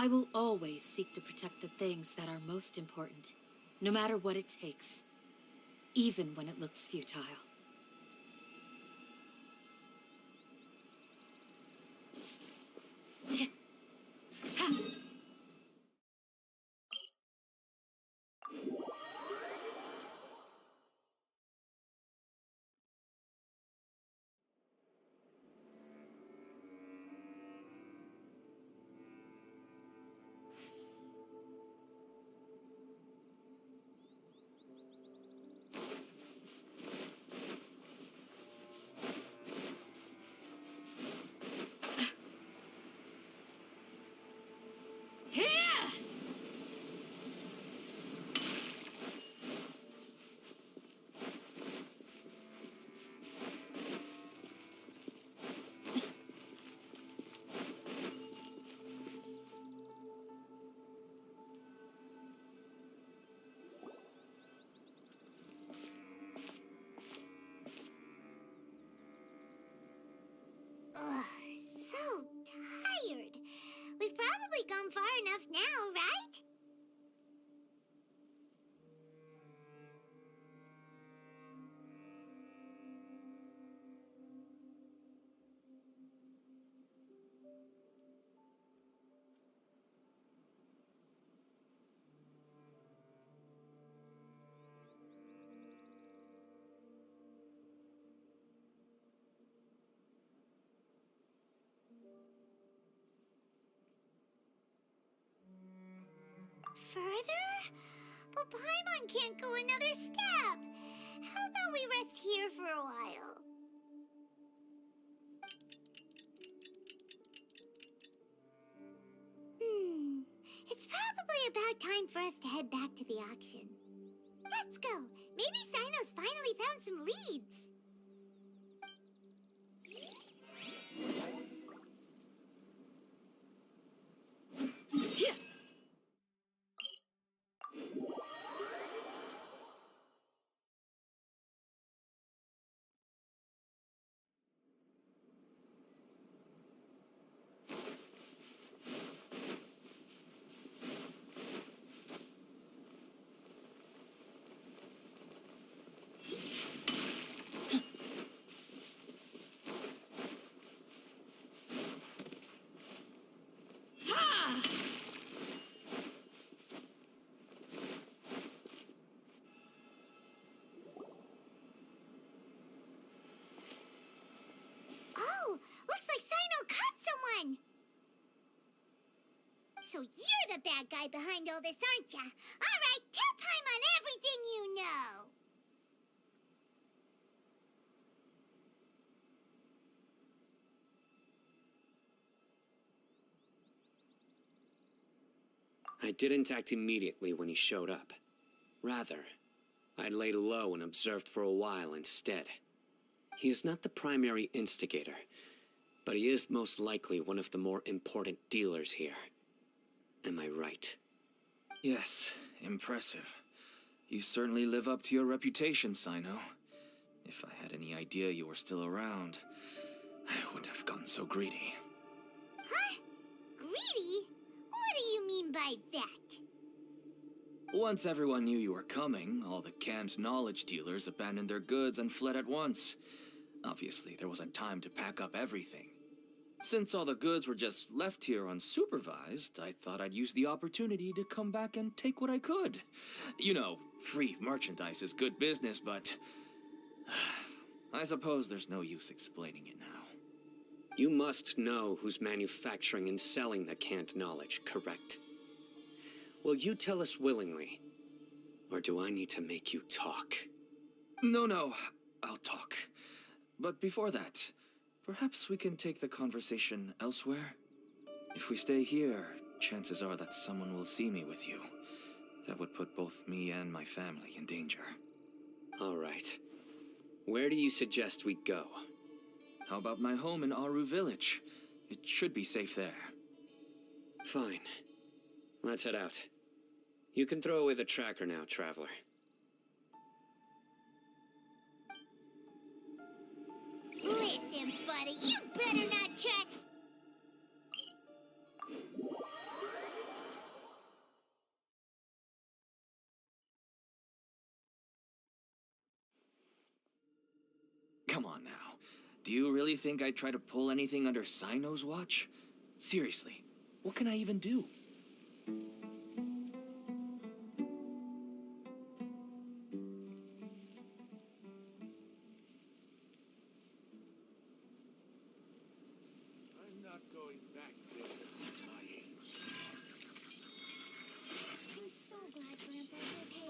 Speaker 2: I will always seek to protect the things that are most important, no matter what it takes, even when it looks futile.
Speaker 11: Ugh, so tired. We've probably gone far enough now, right? Further? But Paimon can't go another step. How about we rest here for a while? It's probably about time for us to head back to the auction. Let's go. Maybe Sino's finally found some leads. Oh, looks like Sino caught someone! So you're the bad guy behind all this, aren't ya? All right, tell Paimon everything you know!
Speaker 9: I didn't act immediately when he showed up. Rather, I laid low and observed for a while instead. He is not the primary instigator, but he is most likely one of the more important dealers here. Am I right?
Speaker 13: Yes, impressive. You certainly live up to your reputation, Sino. If I had any idea you were still around, I wouldn't have gotten so greedy.
Speaker 11: Huh? Greedy? What do you mean by that?
Speaker 13: Once everyone knew you were coming, all the canned knowledge dealers abandoned their goods and fled at once. Obviously, there wasn't time to pack up everything. Since all the goods were just left here unsupervised, I thought I'd use the opportunity to come back and take what I could. You know, free merchandise is good business, but I suppose there's no use explaining it now.
Speaker 9: You must know who's manufacturing and selling the canned knowledge, correct? Will you tell us willingly? Or do I need to make you talk?
Speaker 13: No, I'll talk. But before that, perhaps we can take the conversation elsewhere? If we stay here, chances are that someone will see me with you. That would put both me and my family in danger.
Speaker 9: All right. Where do you suggest we go?
Speaker 13: How about my home in Aru Village? It should be safe there.
Speaker 9: Fine. Let's head out. You can throw away the tracker now, Traveler.
Speaker 11: Listen, buddy, you better not try.
Speaker 13: Come on now. Do you really think I'd try to pull anything under Sino's watch? Seriously, what can I even do?
Speaker 6: I'm not going back there at my age.
Speaker 11: I'm so glad Grandpa's okay.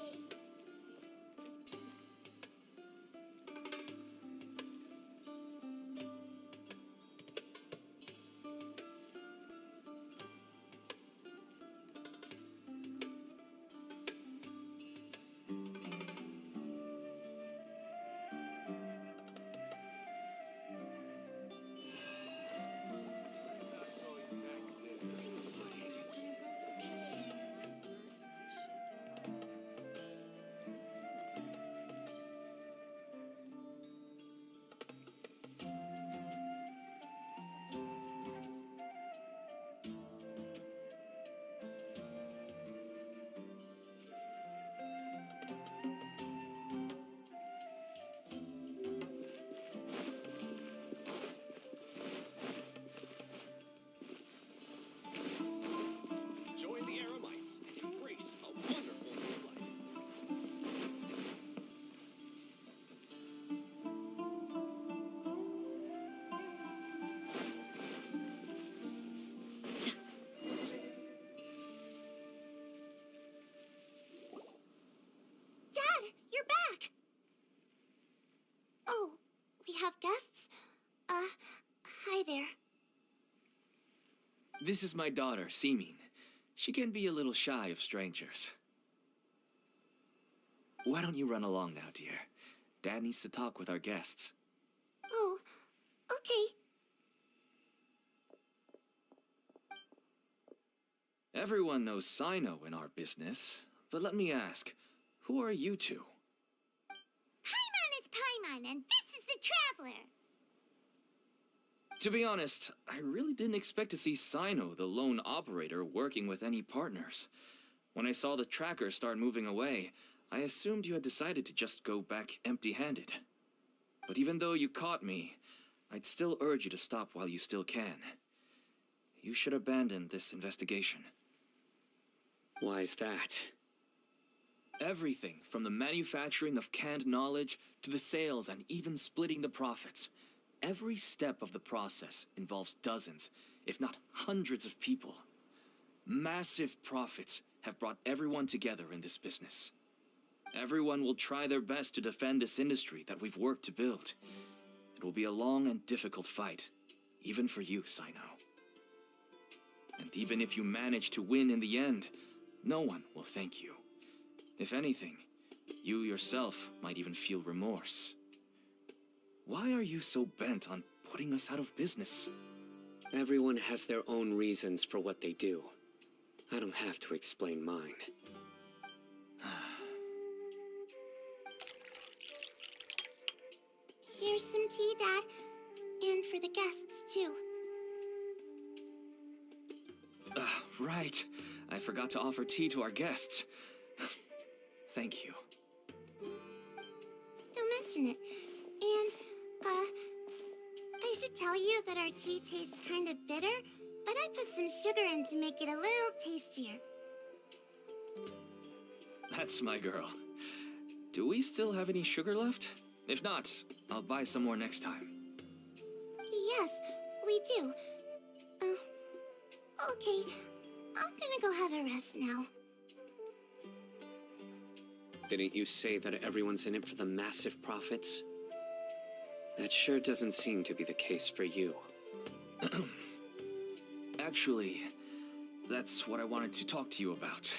Speaker 5: Join the Aramites and embrace a wonderful new life.
Speaker 11: Dad, you're back! Oh, we have guests? Hi there.
Speaker 13: This is my daughter, Seemin. She can be a little shy of strangers. Why don't you run along now, dear? Dad needs to talk with our guests.
Speaker 11: Oh, okay.
Speaker 13: Everyone knows Sino in our business, but let me ask, who are you two?
Speaker 11: Paimon is Paimon, and this is the Traveler.
Speaker 13: To be honest, I really didn't expect to see Sino, the lone operator, working with any partners. When I saw the tracker start moving away, I assumed you had decided to just go back empty-handed. But even though you caught me, I'd still urge you to stop while you still can. You should abandon this investigation.
Speaker 9: Why is that?
Speaker 13: Everything from the manufacturing of canned knowledge to the sales and even splitting the profits. Every step of the process involves dozens, if not hundreds of people. Massive profits have brought everyone together in this business. Everyone will try their best to defend this industry that we've worked to build. It will be a long and difficult fight, even for you, Sino. And even if you manage to win in the end, no one will thank you. If anything, you yourself might even feel remorse. Why are you so bent on putting us out of business?
Speaker 9: Everyone has their own reasons for what they do. I don't have to explain mine.
Speaker 11: Here's some tea, Dad. And for the guests, too.
Speaker 13: Right. I forgot to offer tea to our guests. Thank you.
Speaker 11: Don't mention it. And, I should tell you that our tea tastes kind of bitter, but I put some sugar in to make it a little tastier.
Speaker 13: That's my girl. Do we still have any sugar left? If not, I'll buy some more next time.
Speaker 11: Yes, we do. Okay. I'm gonna go have a rest now.
Speaker 9: Didn't you say that everyone's in it for the massive profits? That sure doesn't seem to be the case for you.
Speaker 13: Actually, that's what I wanted to talk to you about.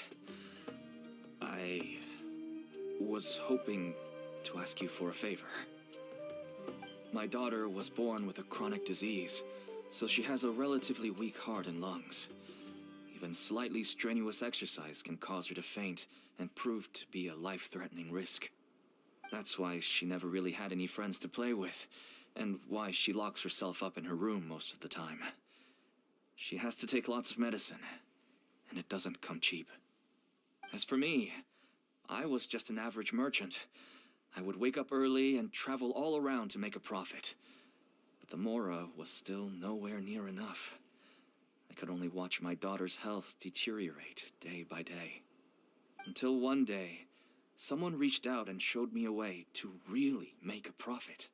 Speaker 13: I was hoping to ask you for a favor. My daughter was born with a chronic disease, so she has a relatively weak heart and lungs. Even slightly strenuous exercise can cause her to faint and prove to be a life-threatening risk. That's why she never really had any friends to play with, and why she locks herself up in her room most of the time. She has to take lots of medicine, and it doesn't come cheap. As for me, I was just an average merchant. I would wake up early and travel all around to make a profit. But the Mora was still nowhere near enough. I could only watch my daughter's health deteriorate day by day. Until one day, someone reached out and showed me a way to really make a profit.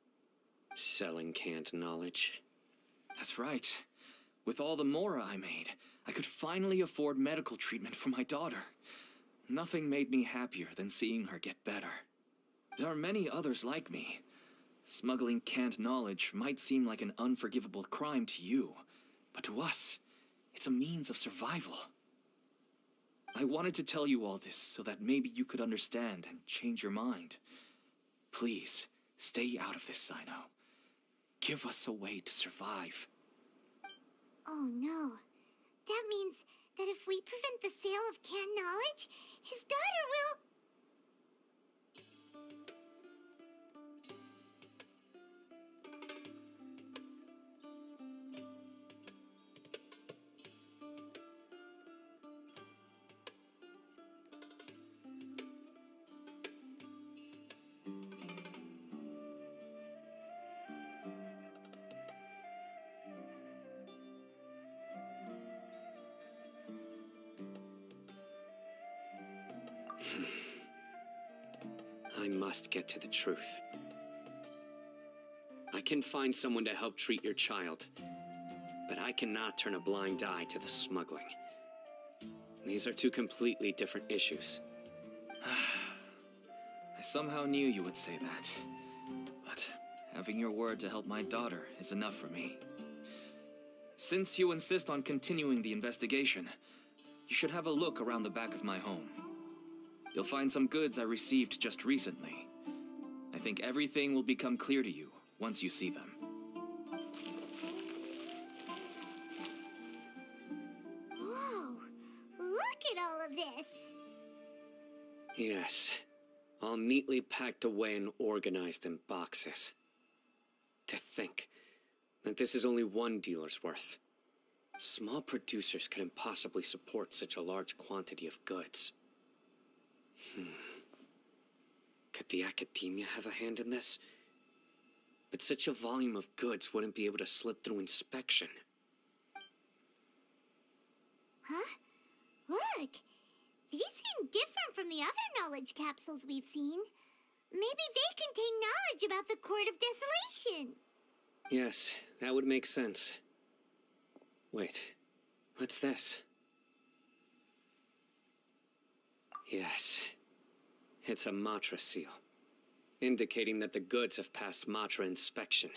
Speaker 9: Selling canned knowledge?
Speaker 13: That's right. With all the Mora I made, I could finally afford medical treatment for my daughter. Nothing made me happier than seeing her get better. There are many others like me. Smuggling canned knowledge might seem like an unforgivable crime to you, but to us, it's a means of survival. I wanted to tell you all this so that maybe you could understand and change your mind. Please, stay out of this, Sino. Give us a way to survive.
Speaker 11: Oh no. That means that if we prevent the sale of canned knowledge, his daughter will...
Speaker 9: I must get to the truth. I can find someone to help treat your child, but I cannot turn a blind eye to the smuggling. These are two completely different issues.
Speaker 13: I somehow knew you would say that. But having your word to help my daughter is enough for me. Since you insist on continuing the investigation, you should have a look around the back of my home. You'll find some goods I received just recently. I think everything will become clear to you once you see them.
Speaker 11: Whoa! Look at all of this!
Speaker 9: Yes, all neatly packed away and organized in boxes. To think that this is only one dealer's worth. Small producers could impossibly support such a large quantity of goods. Could the academia have a hand in this? But such a volume of goods wouldn't be able to slip through inspection.
Speaker 11: Huh? Look! These seem different from the other knowledge capsules we've seen. Maybe they contain knowledge about the Court of Desolation.
Speaker 9: Yes, that would make sense. Wait, what's this? Yes, it's a Matra seal, indicating that the goods have passed Matra inspection.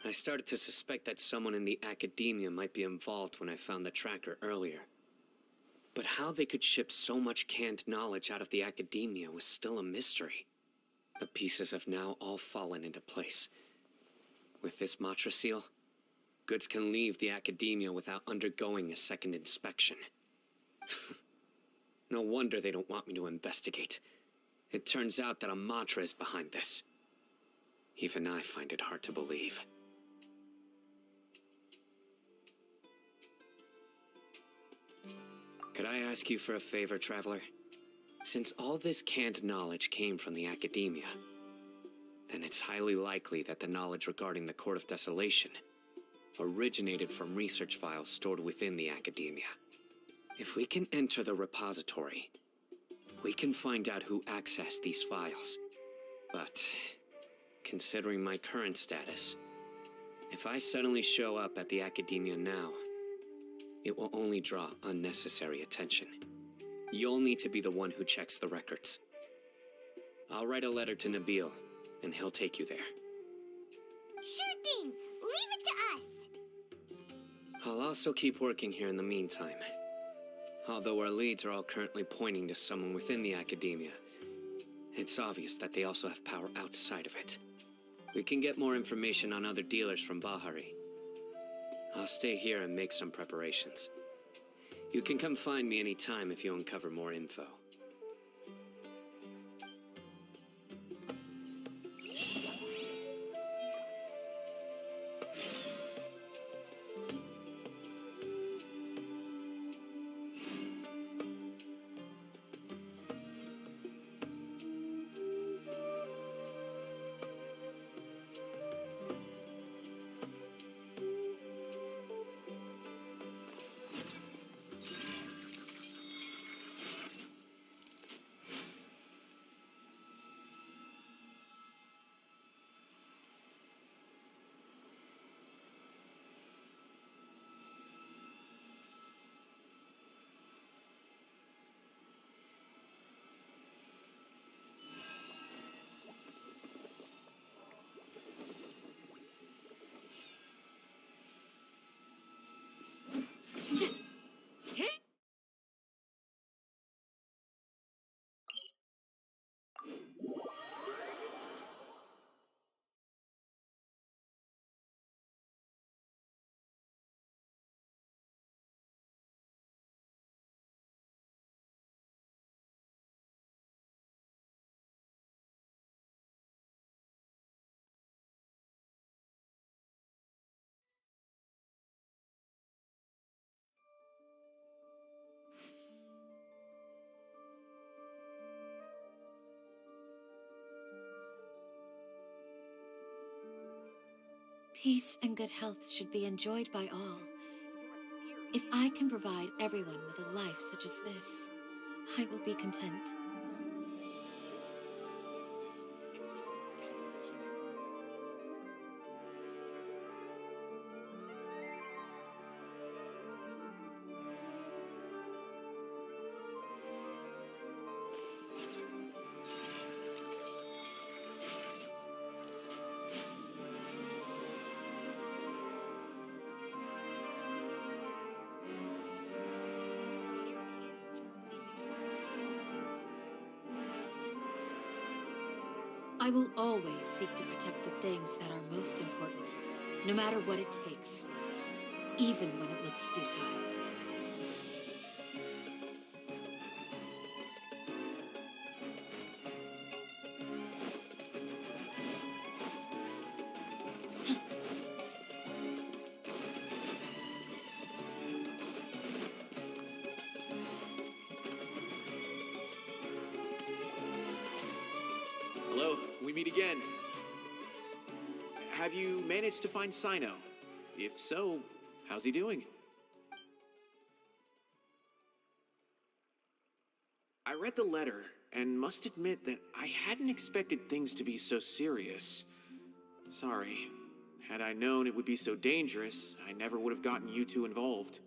Speaker 9: I started to suspect that someone in the academia might be involved when I found the tracker earlier. But how they could ship so much canned knowledge out of the academia was still a mystery. The pieces have now all fallen into place. With this Matra seal, goods can leave the academia without undergoing a second inspection. No wonder they don't want me to investigate. It turns out that a Matra is behind this. Even I find it hard to believe. Could I ask you for a favor, Traveler? Since all this canned knowledge came from the academia, then it's highly likely that the knowledge regarding the Court of Desolation originated from research files stored within the Academia. If we can enter the repository, we can find out who accessed these files. But, considering my current status, if I suddenly show up at the Academia now, it will only draw unnecessary attention. You'll need to be the one who checks the records. I'll write a letter to Nabil, and he'll take you there.
Speaker 11: Sure thing! Leave it to us!
Speaker 9: I'll also keep working here in the meantime. Although our leads are all currently pointing to someone within the Academia, it's obvious that they also have power outside of it. We can get more information on other dealers from Bahari. I'll stay here and make some preparations. You can come find me anytime if you uncover more info.
Speaker 2: Peace and good health should be enjoyed by all. If I can provide everyone with a life such as this, I will be content. I will always seek to protect the things that are most important, no matter what it takes, even when it looks futile.
Speaker 14: Hello, we meet again. Have you managed to find Sino? If so, how's he doing? I read the letter and must admit that I hadn't expected things to be so serious. Sorry. Had I known it would be so dangerous, I never would have gotten you two involved.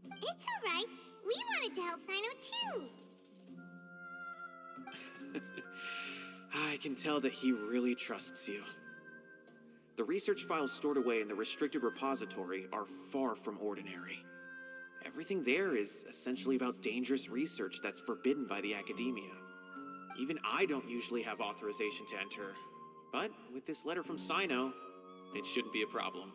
Speaker 11: It's alright. We wanted to help Sino too.
Speaker 14: I can tell that he really trusts you. The research files stored away in the restricted repository are far from ordinary. Everything there is essentially about dangerous research that's forbidden by the Academia. Even I don't usually have authorization to enter, but with this letter from Sino, it shouldn't be a problem.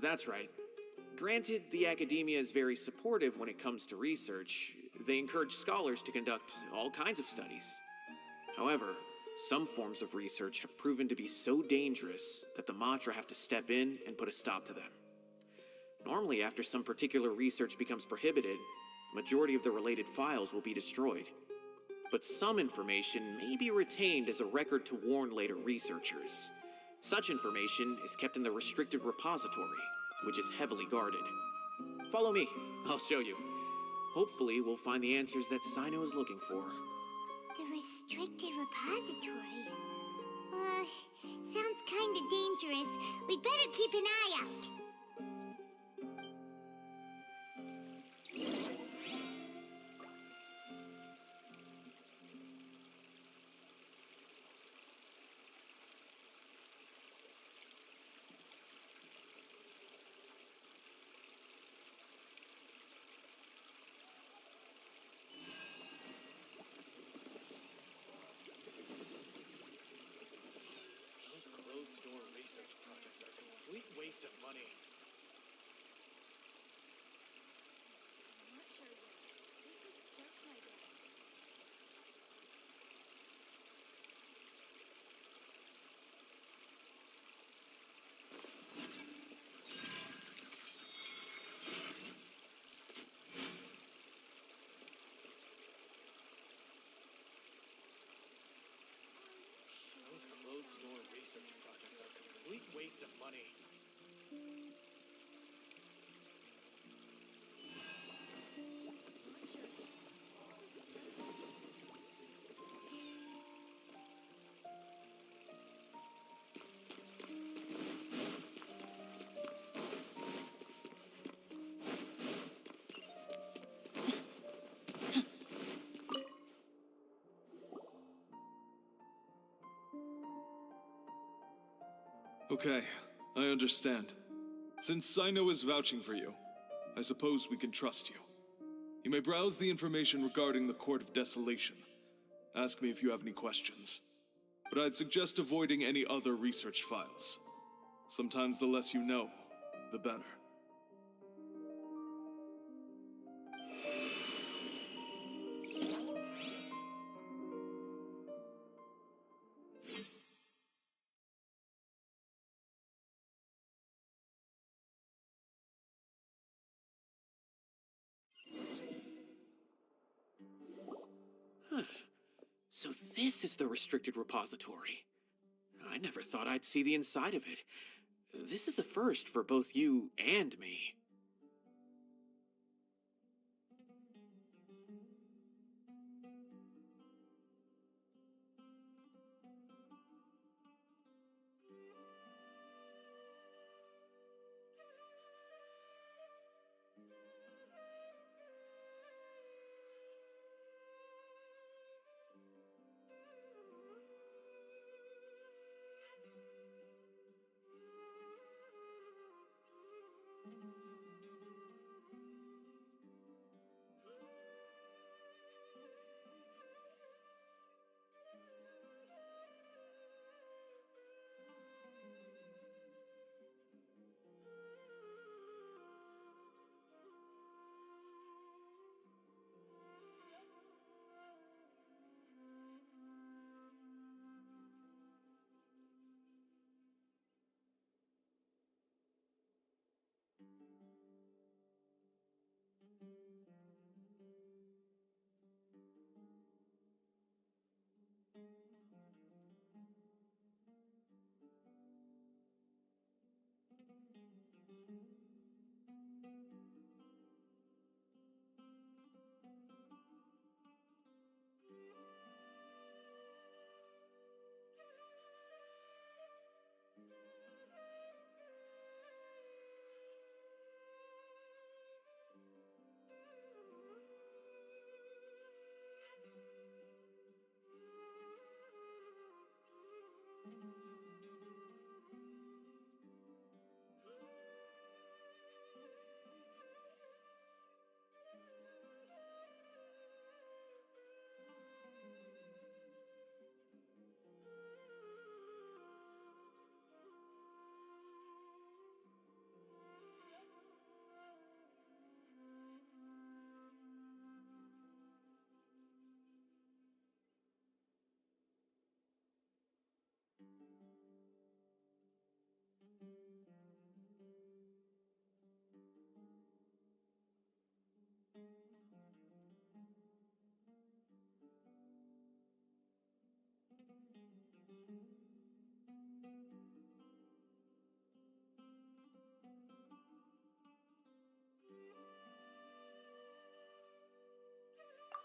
Speaker 14: That's right. Granted, the academia is very supportive when it comes to research. They encourage scholars to conduct all kinds of studies. However, some forms of research have proven to be so dangerous that the Matra have to step in and put a stop to them. Normally, after some particular research becomes prohibited, the majority of the related files will be destroyed. But some information may be retained as a record to warn later researchers. Such information is kept in the restricted repository, which is heavily guarded. Follow me, I'll show you. Hopefully, we'll find the answers that Sino is looking for.
Speaker 11: The restricted repository. Sounds kinda dangerous. We'd better keep an eye out.
Speaker 15: Those closed-door research projects are a complete waste of money.
Speaker 16: I'm not sure yet. This is just my guess.
Speaker 15: Those closed-door research projects are a complete waste of money.
Speaker 17: Okay, I understand. Since Sino is vouching for you, I suppose we can trust you. You may browse the information regarding the Court of Desolation. Ask me if you have any questions. But I'd suggest avoiding any other research files. Sometimes the less you know, the better.
Speaker 14: So this is the restricted repository. I never thought I'd see the inside of it. This is a first for both you and me.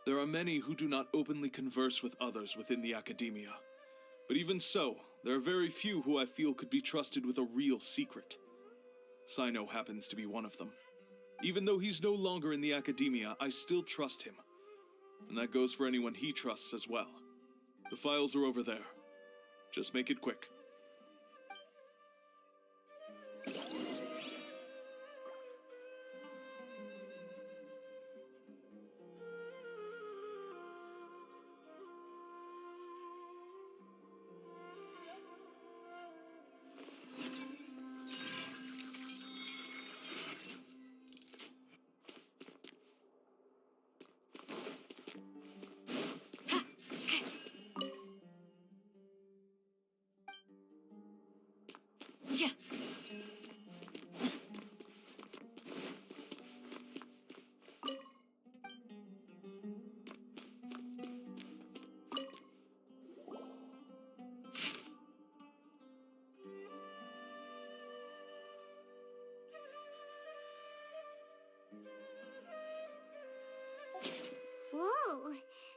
Speaker 17: There are many who do not openly converse with others within the academia. But even so, there are very few who I feel could be trusted with a real secret. Sino happens to be one of them. Even though he's no longer in the academia, I still trust him. And that goes for anyone he trusts as well. The files are over there. Just make it quick.
Speaker 2: Yeah.
Speaker 11: Whoa,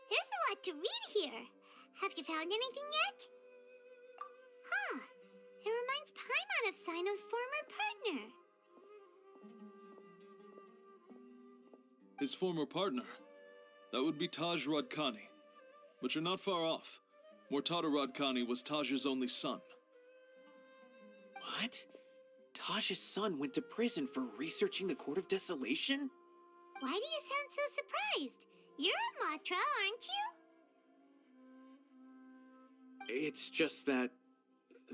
Speaker 11: there's a lot to read here. Have you found anything yet? Huh, it reminds Paimon of Sino's former partner.
Speaker 17: His former partner? That would be Taj Radkani. But you're not far off. Mortada Radkani was Taj's only son.
Speaker 14: What? Taj's son went to prison for researching the Court of Desolation?
Speaker 11: Why do you sound so surprised? You're a Matra, aren't you?
Speaker 14: It's just that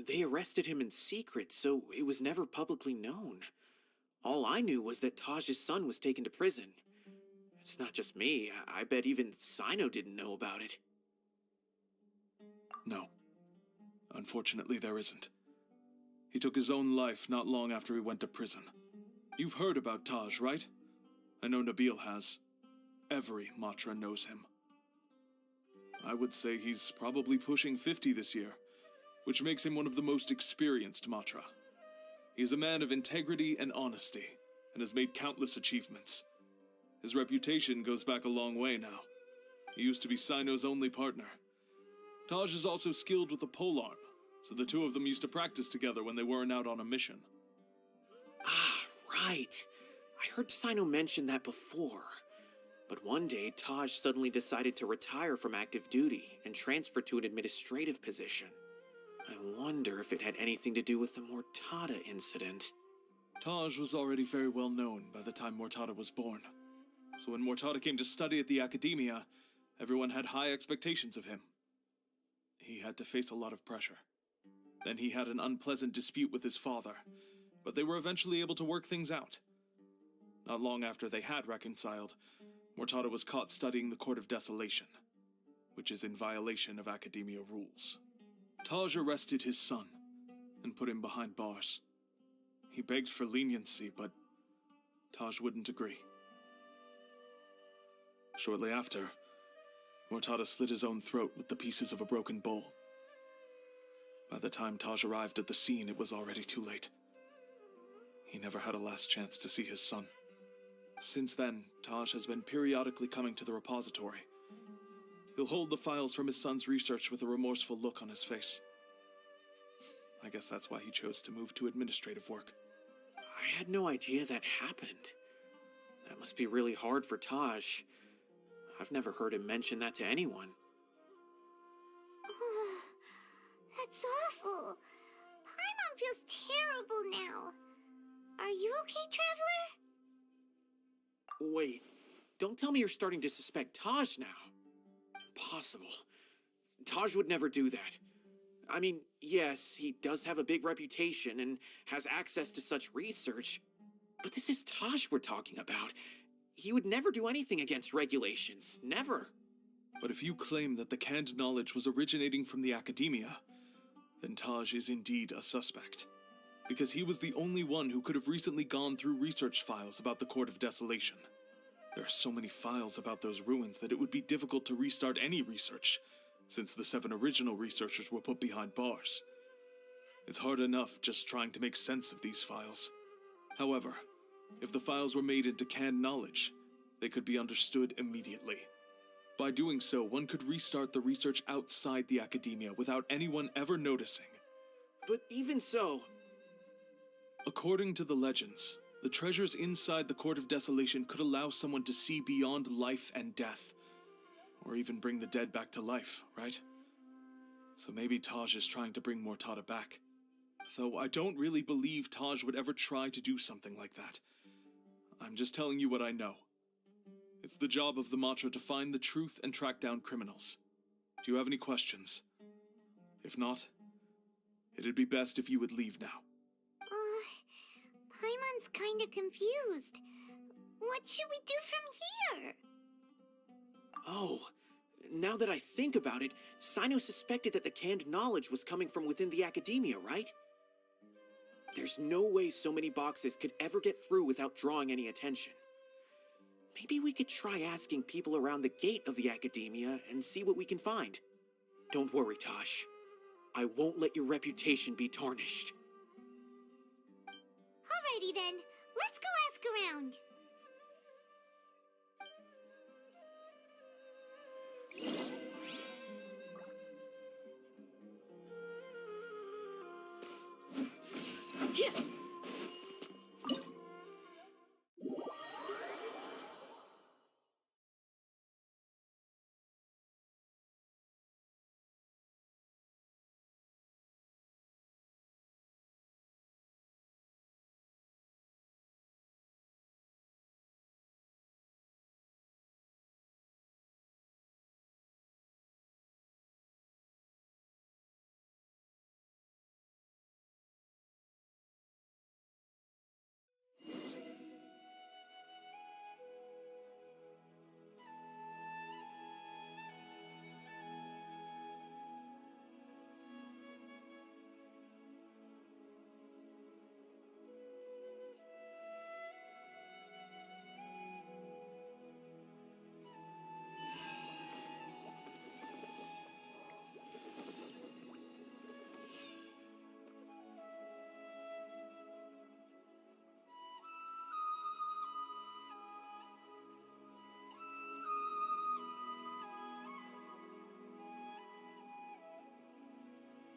Speaker 14: they arrested him in secret, so it was never publicly known. All I knew was that Taj's son was taken to prison. It's not just me. I bet even Sino didn't know about it.
Speaker 17: No. Unfortunately, there isn't. He took his own life not long after he went to prison. You've heard about Taj, right? I know Nabil has. Every Matra knows him. I would say he's probably pushing 50 this year, which makes him one of the most experienced Matra. He is a man of integrity and honesty, and has made countless achievements. His reputation goes back a long way now. He used to be Sino's only partner. Taj is also skilled with the polearm, so the two of them used to practice together when they weren't out on a mission.
Speaker 14: Ah, right. I heard Sino mention that before. But one day, Taj suddenly decided to retire from active duty and transfer to an administrative position. I wonder if it had anything to do with the Mortada incident.
Speaker 17: Taj was already very well known by the time Mortada was born. So when Mortada came to study at the academia, everyone had high expectations of him. He had to face a lot of pressure. Then he had an unpleasant dispute with his father, but they were eventually able to work things out. Not long after they had reconciled, Mortada was caught studying the Court of Desolation, which is in violation of academia rules. Taj arrested his son and put him behind bars. He begged for leniency, but Taj wouldn't agree. Shortly after, Mortada slit his own throat with the pieces of a broken bowl. By the time Taj arrived at the scene, it was already too late. He never had a last chance to see his son. Since then, Taj has been periodically coming to the repository. He'll hold the files from his son's research with a remorseful look on his face. I guess that's why he chose to move to administrative work.
Speaker 14: I had no idea that happened. That must be really hard for Taj. I've never heard him mention that to anyone.
Speaker 11: That's awful. Paimon feels terrible now. Are you okay, Traveler?
Speaker 14: Wait, don't tell me you're starting to suspect Taj now. Impossible. Taj would never do that. I mean, yes, he does have a big reputation and has access to such research, but this is Taj we're talking about. He would never do anything against regulations. Never.
Speaker 17: But if you claim that the canned knowledge was originating from the academia, then Taj is indeed a suspect. Because he was the only one who could have recently gone through research files about the Court of Desolation. There are so many files about those ruins that it would be difficult to restart any research, since the 7 original researchers were put behind bars. It's hard enough just trying to make sense of these files. However, if the files were made into canned knowledge, they could be understood immediately. By doing so, one could restart the research outside the academia without anyone ever noticing.
Speaker 14: But even so...
Speaker 17: According to the legends, the treasures inside the Court of Desolation could allow someone to see beyond life and death. Or even bring the dead back to life, right? So maybe Taj is trying to bring Mortada back. Though I don't really believe Taj would ever try to do something like that. I'm just telling you what I know. It's the job of the Matra to find the truth and track down criminals. Do you have any questions? If not, it'd be best if you would leave now.
Speaker 11: Paimon's kinda confused. What should we do from here?
Speaker 14: Oh, now that I think about it, Sino suspected that the canned knowledge was coming from within the academia, right? There's no way so many boxes could ever get through without drawing any attention. Maybe we could try asking people around the gate of the academia and see what we can find. Don't worry, Tosh. I won't let your reputation be tarnished.
Speaker 11: Alrighty then, let's go ask around.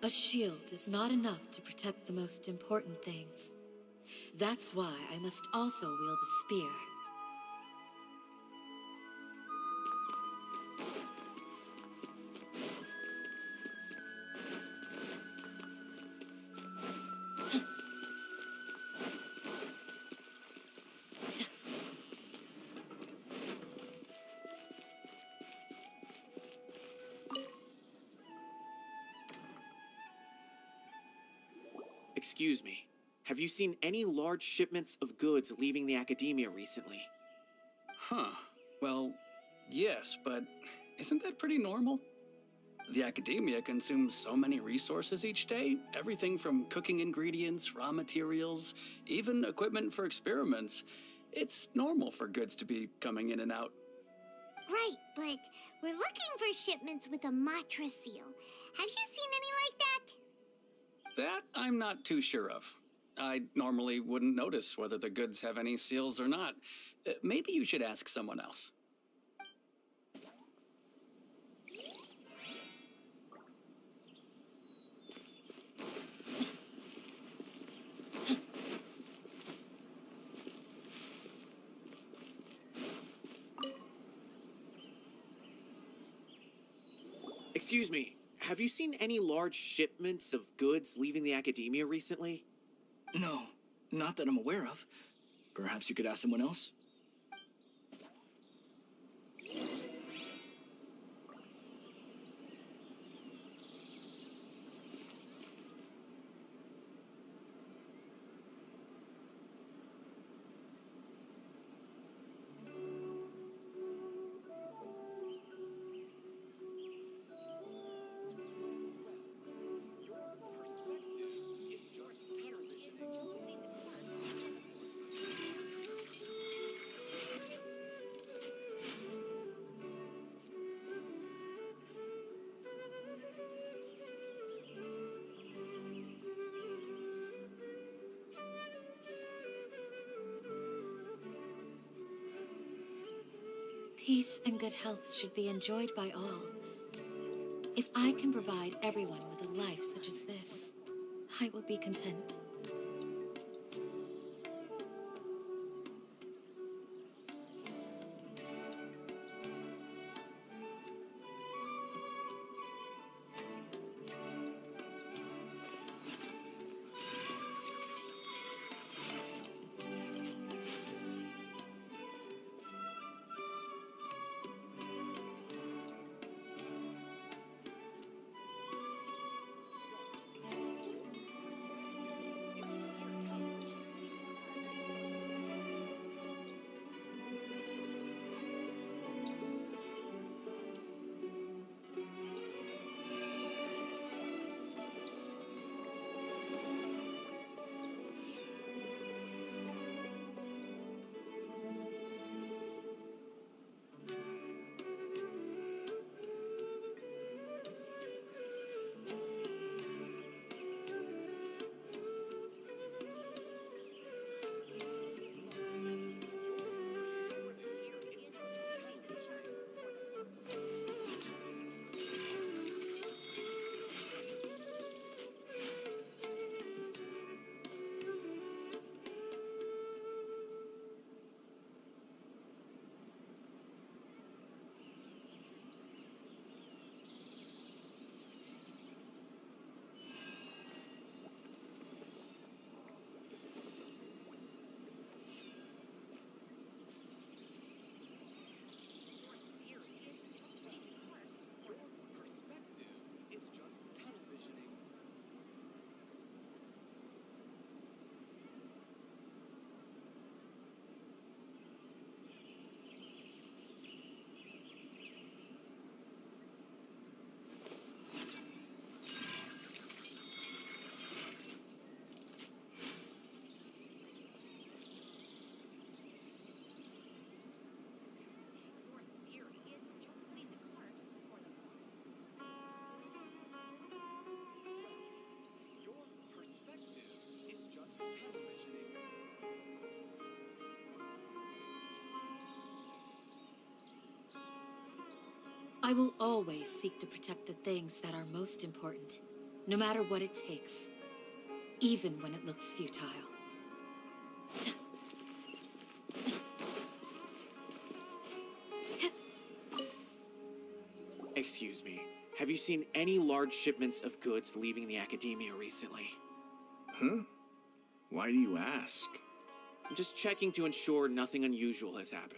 Speaker 2: A shield is not enough to protect the most important things. That's why I must also wield a spear.
Speaker 14: Excuse me, have you seen any large shipments of goods leaving the academia recently?
Speaker 18: Huh. Well, yes, but isn't that pretty normal? The academia consumes so many resources each day, everything from cooking ingredients, raw materials, even equipment for experiments. It's normal for goods to be coming in and out.
Speaker 11: Right, but we're looking for shipments with a Matra seal. Have you seen any like that?
Speaker 18: That I'm not too sure of. I normally wouldn't notice whether the goods have any seals or not. Maybe you should ask someone else.
Speaker 14: Excuse me, have you seen any large shipments of goods leaving the academia recently?
Speaker 19: No, not that I'm aware of. Perhaps you could ask someone else?
Speaker 2: Peace and good health should be enjoyed by all. If I can provide everyone with a life such as this, I will be content. I will always seek to protect the things that are most important, no matter what it takes, even when it looks futile.
Speaker 14: Excuse me. Have you seen any large shipments of goods leaving the academia recently?
Speaker 4: Huh? Why do you ask?
Speaker 14: I'm just checking to ensure nothing unusual has happened.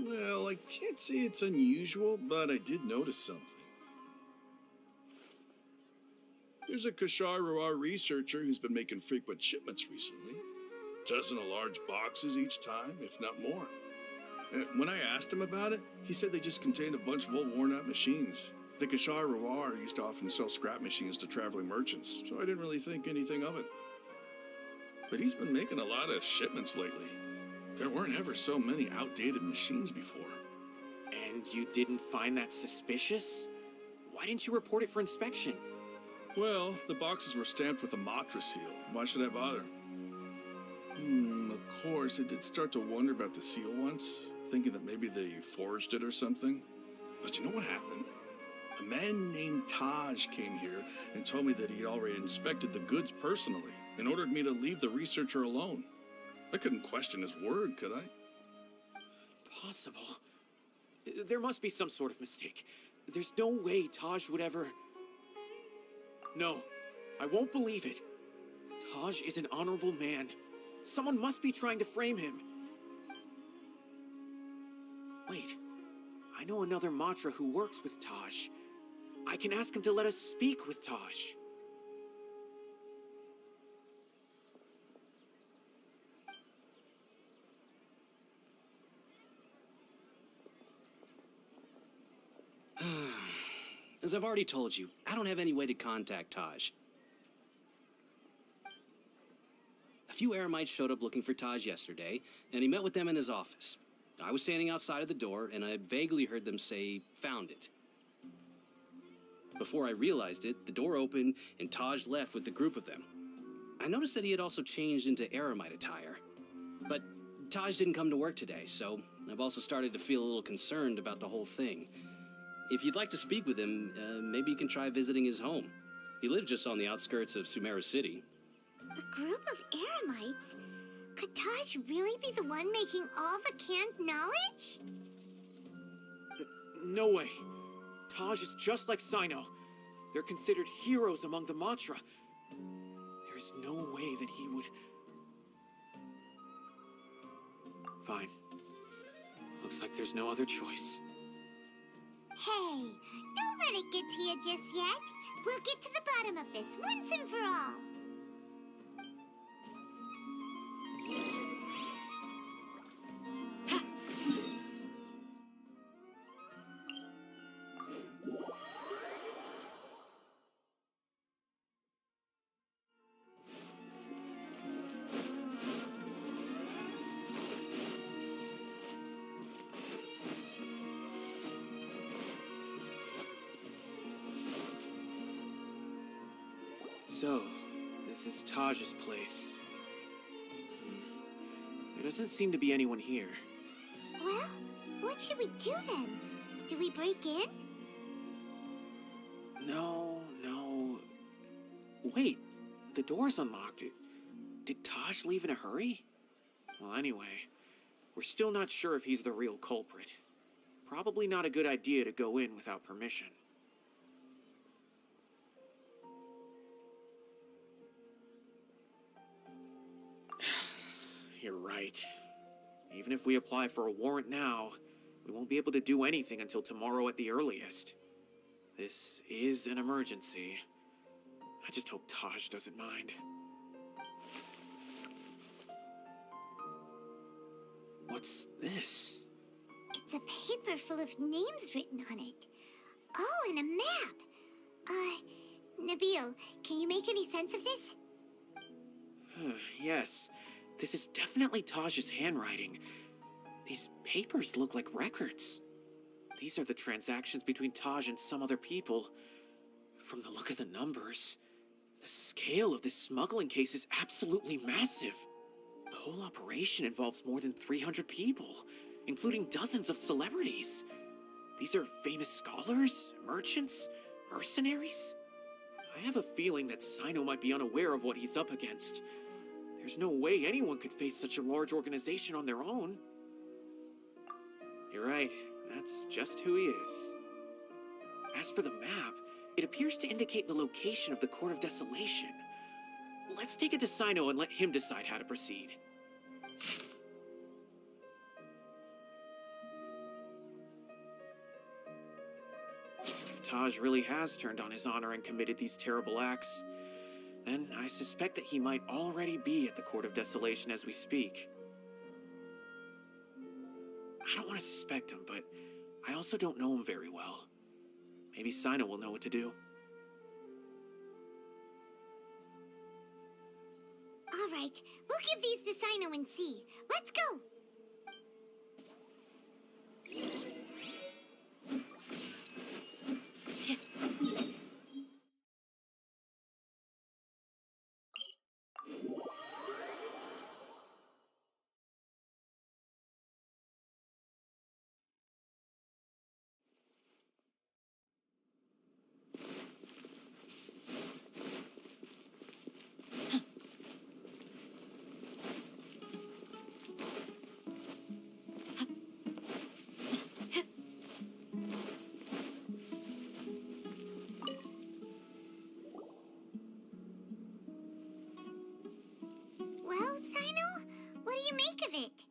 Speaker 4: Well, I can't say it's unusual, but I did notice something. There's a Kashar researcher who's been making frequent shipments recently. Dozen of large boxes each time, if not more. When I asked him about it, he said they just contained a bunch of old worn-out machines. The Kashar used to often sell scrap machines to traveling merchants, so I didn't really think anything of it. But he's been making a lot of shipments lately. There weren't ever so many outdated machines before.
Speaker 14: And you didn't find that suspicious? Why didn't you report it for inspection?
Speaker 4: Well, the boxes were stamped with a Matra seal. Why should I bother? Of course, I did start to wonder about the seal once, thinking that maybe they forged it or something. But you know what happened? A man named Taj came here and told me that he had already inspected the goods personally and ordered me to leave the researcher alone. I couldn't question his word, could I?
Speaker 14: Impossible. There must be some sort of mistake. There's no way Taj would ever... No, I won't believe it. Taj is an honorable man. Someone must be trying to frame him. Wait, I know another Matra who works with Taj. I can ask him to let us speak with Taj.
Speaker 20: As I've already told you, I don't have any way to contact Taj. A few Eremites showed up looking for Taj yesterday, and he met with them in his office. I was standing outside of the door, and I vaguely heard them say, "Found it." Before I realized it, the door opened, and Taj left with the group of them. I noticed that he had also changed into Eremite attire. But Taj didn't come to work today, so I've also started to feel a little concerned about the whole thing. If you'd like to speak with him, maybe you can try visiting his home. He lives just on the outskirts of Sumeru City.
Speaker 11: A group of eremites? Could Taj really be the one making all the canned knowledge?
Speaker 14: No way. Taj is just like Sino. They're considered heroes among the Matra. There's no way that he would... Fine. Looks like there's no other choice.
Speaker 11: Hey, don't let it get to you just yet. We'll get to the bottom of this once and for all.
Speaker 14: So, this is Taj's place. There doesn't seem to be anyone here.
Speaker 11: Well, what should we do then? Do we break in?
Speaker 14: No. Wait, the door's unlocked. Did Taj leave in a hurry? Well, anyway, we're still not sure if he's the real culprit. Probably not a good idea to go in without permission. You're right. Even if we apply for a warrant now, we won't be able to do anything until tomorrow at the earliest. This is an emergency. I just hope Taj doesn't mind. What's this?
Speaker 11: It's a paper full of names written on it. Oh, and a map. Nabil, can you make any sense of this?
Speaker 14: Yes, this is definitely Taj's handwriting. These papers look like records. These are the transactions between Taj and some other people. From the look of the numbers, the scale of this smuggling case is absolutely massive. The whole operation involves more than 300 people, including dozens of celebrities. These are famous scholars, merchants, mercenaries. I have a feeling that Sino might be unaware of what he's up against. There's no way anyone could face such a large organization on their own. You're right, that's just who he is. As for the map, it appears to indicate the location of the Court of Desolation. Let's take it to Sino and let him decide how to proceed. If Taj really has turned on his honor and committed these terrible acts, then I suspect that he might already be at the Court of Desolation as we speak. I don't want to suspect him, but I also don't know him very well. Maybe Sino will know what to do.
Speaker 11: All right, we'll give these to Sino and see. Let's go! Well, Sino, what do you make of it?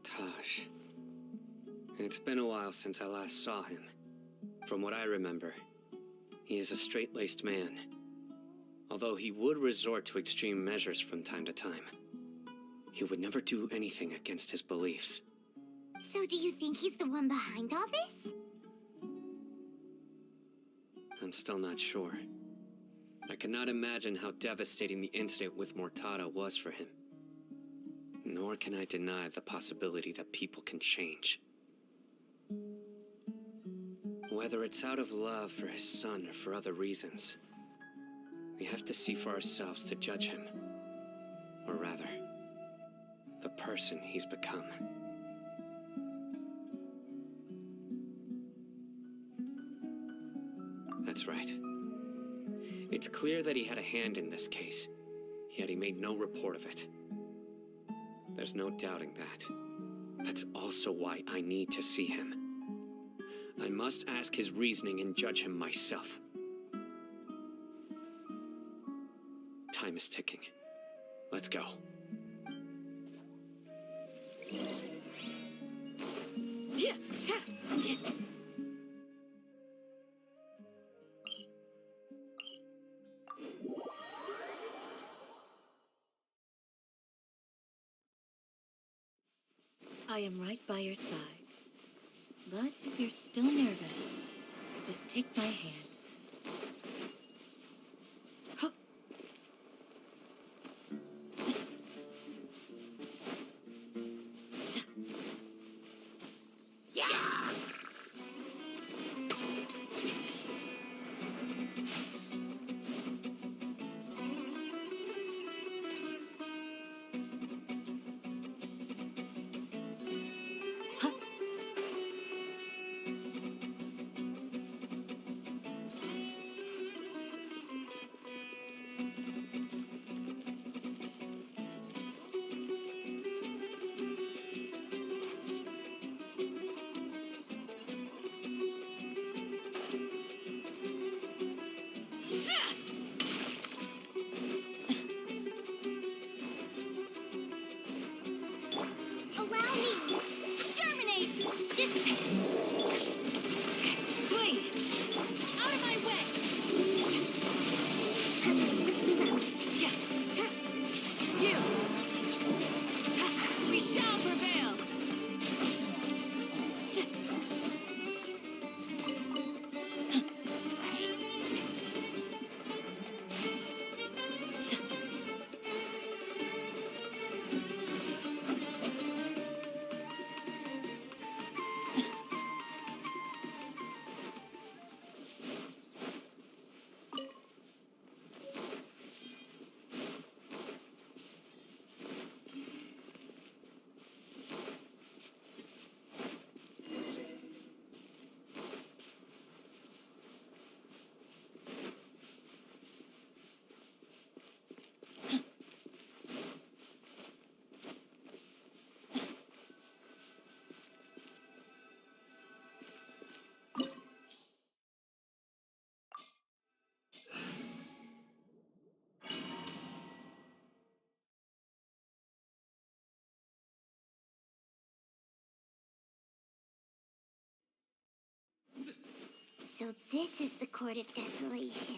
Speaker 9: Taj. It's been a while since I last saw him. From what I remember, he is a straight-laced man. Although he would resort to extreme measures from time to time, he would never do anything against his beliefs.
Speaker 11: So do you think he's the one behind all this?
Speaker 9: I'm still not sure. I cannot imagine how devastating the incident with Mortada was for him. Nor can I deny the possibility that people can change. Whether it's out of love for his son or for other reasons, we have to see for ourselves to judge him. Or rather, the person he's become. That's right. It's clear that he had a hand in this case, yet he made no report of it. There's no doubting that. That's also why I need to see him. I must ask his reasoning and judge him myself. Time is ticking. Let's go.
Speaker 2: I am right by your side. But if you're still nervous, just take my hand.
Speaker 3: Allow me! Germinate! Dissipate! Flee! Out of my way! Yield! We shall prevail!
Speaker 11: So this is the Court of Desolation.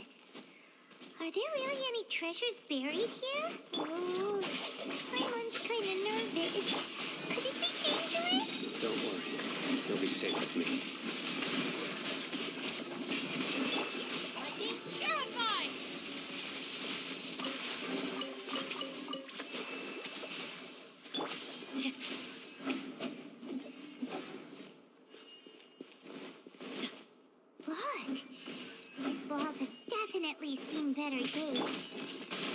Speaker 11: Are there really any treasures buried here? Oh, my one's kind of nervous. Could it be dangerous?
Speaker 9: Don't worry. You'll be safe with me.
Speaker 3: Purify!
Speaker 11: Look, these walls have definitely seen better days.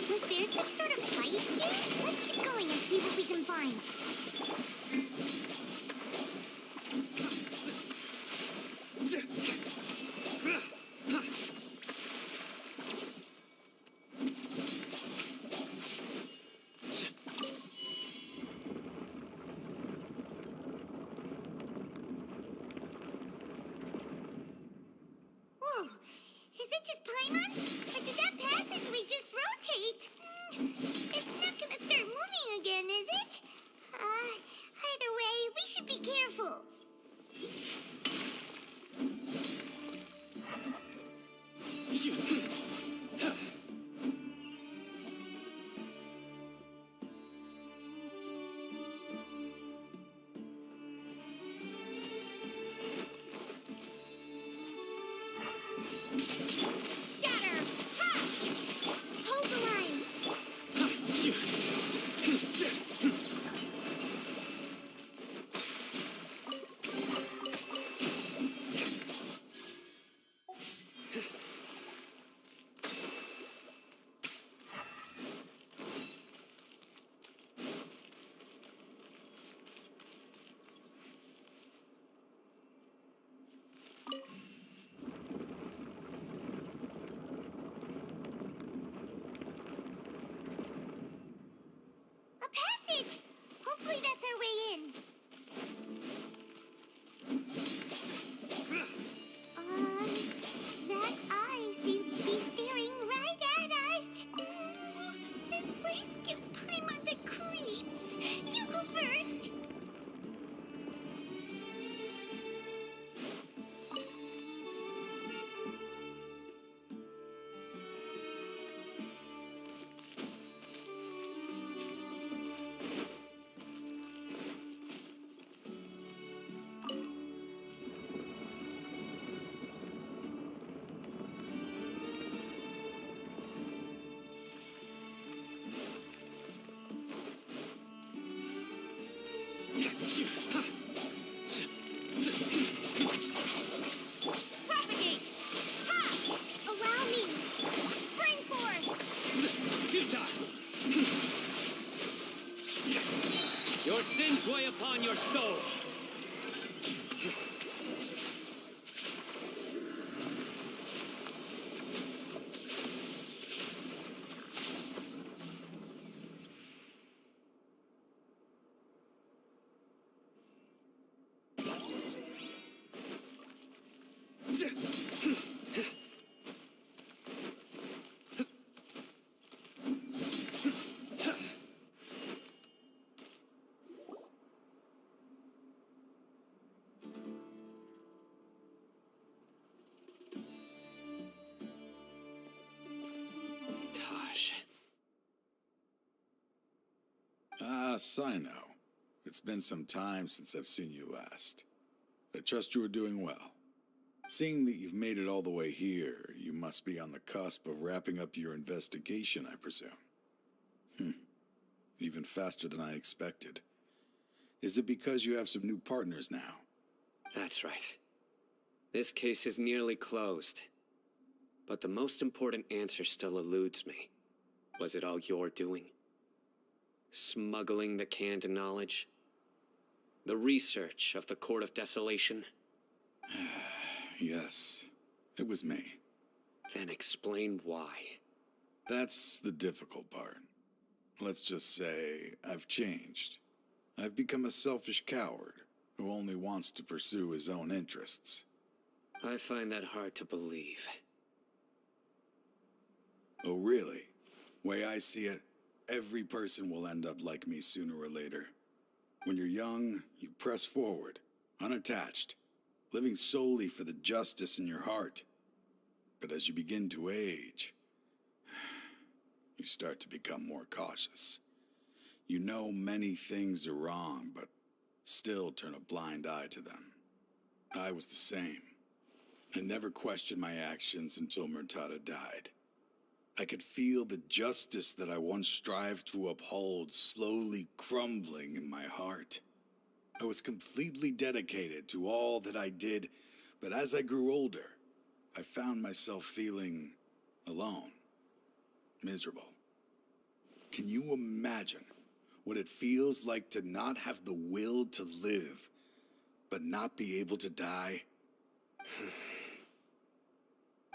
Speaker 11: Was there some sort of fight here? Let's keep going and see what we can find. Whoa, is it just Paimon? Or did that passageway just rotate? It's not gonna start moving again, is it? Either way, we should be careful.
Speaker 3: Scatter! Ha!
Speaker 11: Hold the line. our way in. That eye seems to be staring right at us. This place gives Paimon the creeps. You go first.
Speaker 3: Propagate! Ha! Allow me! Spring forth!
Speaker 9: Futile! Your sins weigh upon your soul.
Speaker 4: Ah, Sino. It's been some time since I've seen you last. I trust you are doing well. Seeing that you've made it all the way here, you must be on the cusp of wrapping up your investigation, I presume. Even faster than I expected. Is it because you have some new partners now?
Speaker 9: That's right. This case is nearly closed. But the most important answer still eludes me. Was it all your doing? Smuggling the canned knowledge? The research of the Court of Desolation?
Speaker 4: Yes, it was me.
Speaker 9: Then explain why.
Speaker 4: That's the difficult part. Let's just say I've changed. I've become a selfish coward who only wants to pursue his own interests.
Speaker 9: I find that hard to believe.
Speaker 4: Oh, really? Way I see it, every person will end up like me sooner or later. When you're young, you press forward, unattached, living solely for the justice in your heart. But as you begin to age, you start to become more cautious. You know many things are wrong, but still turn a blind eye to them. I was the same. I never questioned my actions until Murtada died. I could feel the justice that I once strived to uphold slowly crumbling in my heart. I was completely dedicated to all that I did, but as I grew older, I found myself feeling alone, miserable. Can you imagine what it feels like to not have the will to live, but not be able to die?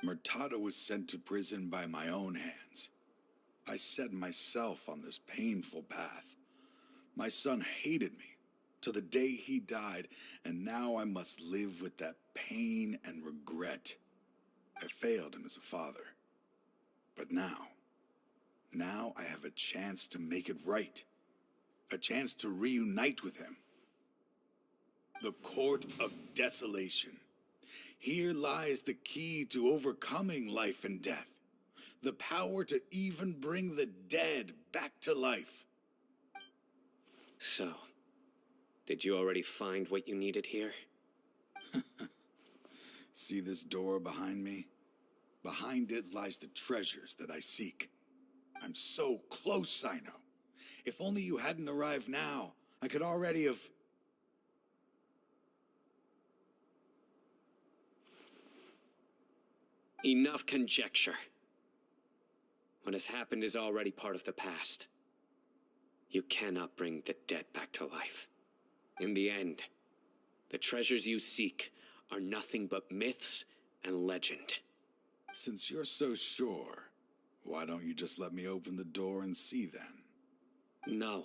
Speaker 4: Murtada was sent to prison by my own hands. I set myself on this painful path. My son hated me till the day he died, and now I must live with that pain and regret. I failed him as a father. But now I have a chance to make it right. A chance to reunite with him. The Court of Desolation. Here lies the key to overcoming life and death. The power to even bring the dead back to life.
Speaker 9: So, did you already find what you needed here?
Speaker 4: See this door behind me? Behind it lies the treasures that I seek. I'm so close, Sino. If only you hadn't arrived now, I could already have...
Speaker 9: Enough conjecture. What has happened is already part of the past. You cannot bring the dead back to life. In the end, the treasures you seek are nothing but myths and legend.
Speaker 4: Since you're so sure, why don't you just let me open the door and see then?
Speaker 9: No.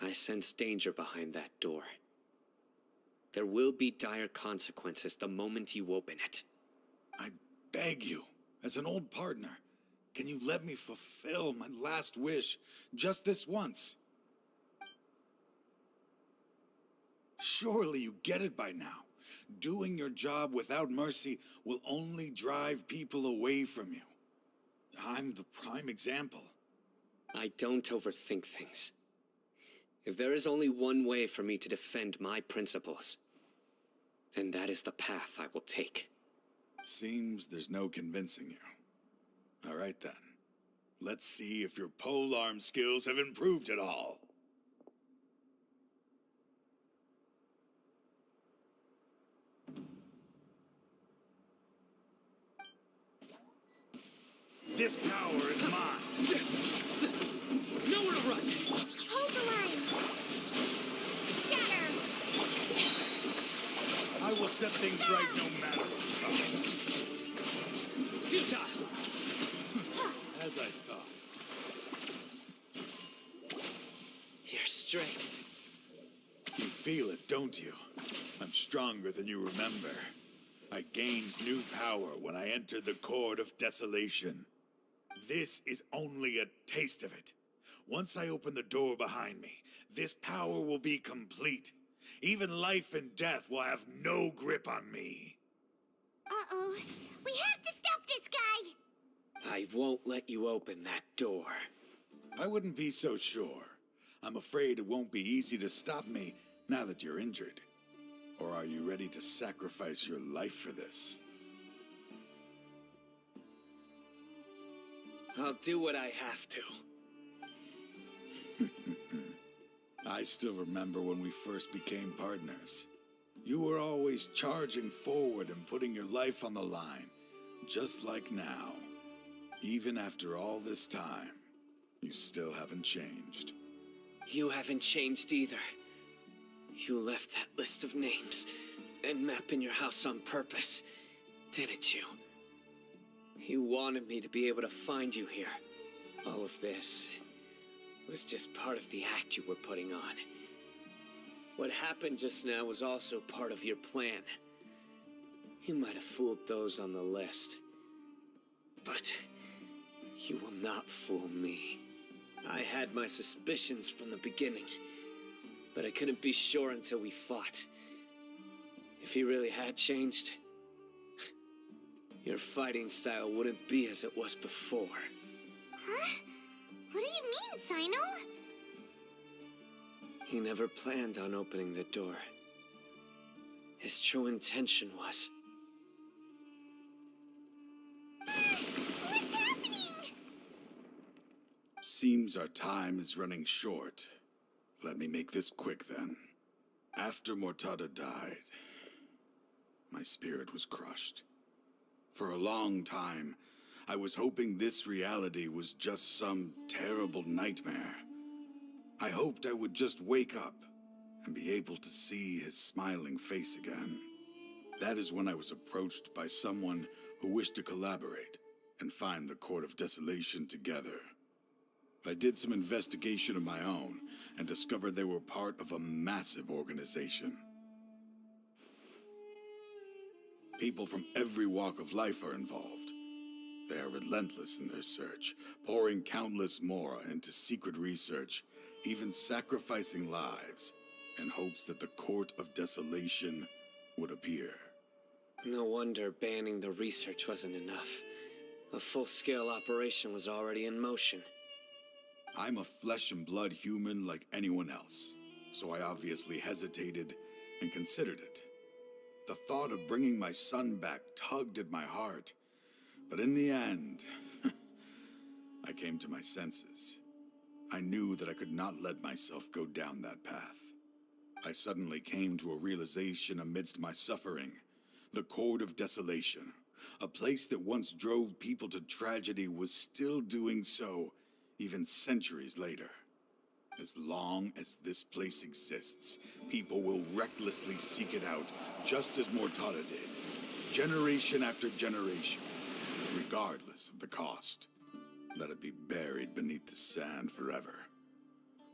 Speaker 9: I sense danger behind that door. There will be dire consequences the moment you open it.
Speaker 21: I beg you, as an old partner, can you let me fulfill my last wish just this once? Surely you get it by now. Doing your job without mercy will only drive people away from you. I'm the prime example.
Speaker 9: I don't overthink things. If there is only one way for me to defend my principles, then that is the path I will take.
Speaker 21: Seems there's no convincing you. All right then. Let's see if your polearm skills have improved at all. This power is mine.
Speaker 3: Nowhere to run. Hold the line. Scatter.
Speaker 21: I will set things right no matter what costs.
Speaker 12: Futile. As I thought.
Speaker 9: Your strength.
Speaker 21: You feel it, don't you? I'm stronger than you remember. I gained new power when I entered the Court of Desolation. This is only a taste of it. Once I open the door behind me, this power will be complete. Even life and death will have no grip on me.
Speaker 11: Uh-oh. We have to stop this guy!
Speaker 9: I won't let you open that door.
Speaker 21: I wouldn't be so sure. I'm afraid it won't be easy to stop me now that you're injured. Or are you ready to sacrifice your life for this?
Speaker 9: I'll do what I have to.
Speaker 21: I still remember when we first became partners. You were always charging forward and putting your life on the line, just like now. Even after all this time, you still haven't changed.
Speaker 9: You haven't changed either. You left that list of names and map in your house on purpose, didn't you? You wanted me to be able to find you here. All of this was just part of the act you were putting on. What happened just now was also part of your plan. You might have fooled those on the list, but you will not fool me. I had my suspicions from the beginning, but I couldn't be sure until we fought. If he really had changed, your fighting style wouldn't be as it was before.
Speaker 11: Huh? What do you mean, Sino?
Speaker 9: He never planned on opening the door. His true intention was...
Speaker 11: What's happening?
Speaker 21: Seems our time is running short. Let me make this quick then. After Mortada died, my spirit was crushed. For a long time, I was hoping this reality was just some terrible nightmare. I hoped I would just wake up and be able to see his smiling face again. That is when I was approached by someone who wished to collaborate and find the Court of Desolation together. I did some investigation of my own and discovered they were part of a massive organization. People from every walk of life are involved. They are relentless in their search, pouring countless mora into secret research, even sacrificing lives in hopes that the Court of Desolation would appear.
Speaker 9: No wonder banning the research wasn't enough. A full-scale operation was already in motion.
Speaker 21: I'm a flesh and blood human like anyone else, so I obviously hesitated and considered it. The thought of bringing my son back tugged at my heart, but in the end, I came to my senses. I knew that I could not let myself go down that path. I suddenly came to a realization amidst my suffering. The Court of Desolation, a place that once drove people to tragedy, was still doing so, even centuries later. As long as this place exists, people will recklessly seek it out, just as Mortada did, generation after generation, regardless of the cost. Let it be buried beneath the sand forever.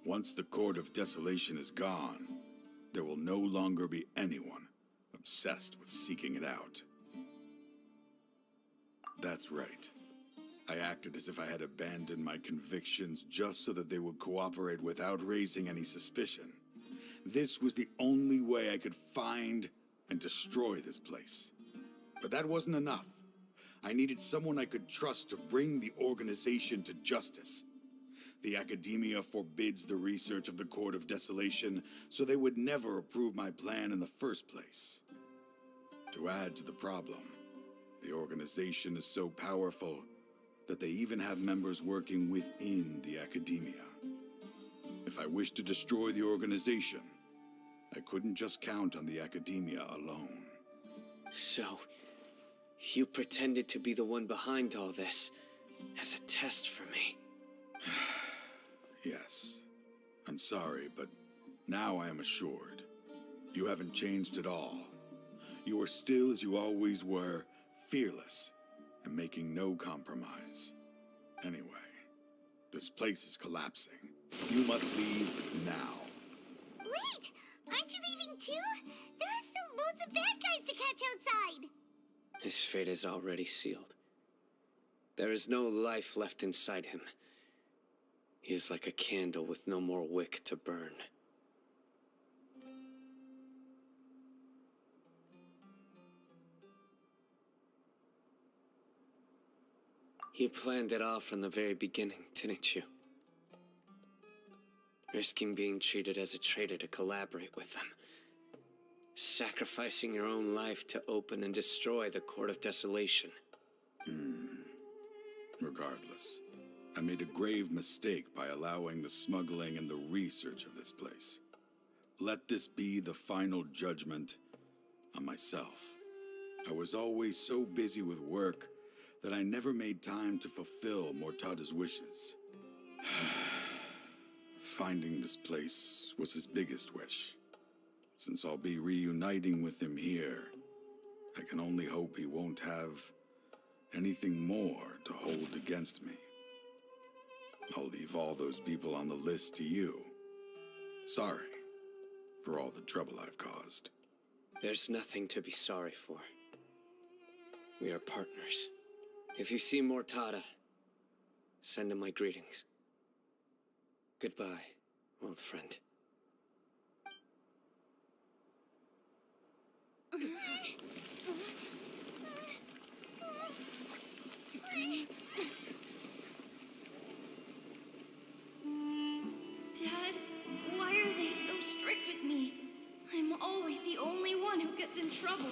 Speaker 21: Once the Court of Desolation is gone, there will no longer be anyone obsessed with seeking it out. That's right. I acted as if I had abandoned my convictions just so that they would cooperate without raising any suspicion. This was the only way I could find and destroy this place. But that wasn't enough. I needed someone I could trust to bring the organization to justice. The Academia forbids the research of the Court of Desolation, so they would never approve my plan in the first place. To add to the problem, the organization is so powerful that they even have members working within the Academia. If I wished to destroy the organization, I couldn't just count on the Academia alone.
Speaker 9: So, you pretended to be the one behind all this as a test for me.
Speaker 21: Yes. I'm sorry, but now I am assured. You haven't changed at all. You are still as you always were, fearless, and making no compromise. Anyway, this place is collapsing. You must leave now.
Speaker 11: Wait! Aren't you leaving too? There are still loads of bad guys to catch outside!
Speaker 9: His fate is already sealed. There is no life left inside him. He is like a candle with no more wick to burn. You planned it all from the very beginning, didn't you? Risking being treated as a traitor to collaborate with them. Sacrificing your own life to open and destroy the Court of Desolation.
Speaker 21: Regardless, I made a grave mistake by allowing the smuggling and the research of this place. Let this be the final judgment on myself. I was always so busy with work that I never made time to fulfill Mortada's wishes. Finding this place was his biggest wish. Since I'll be reuniting with him here, I can only hope he won't have anything more to hold against me. I'll leave all those people on the list to you. Sorry for all the trouble I've caused.
Speaker 9: There's nothing to be sorry for. We are partners. If you see Mortada, send him my greetings. Goodbye, old friend.
Speaker 16: Dad, why are they so strict with me? I'm always the only one who gets in trouble.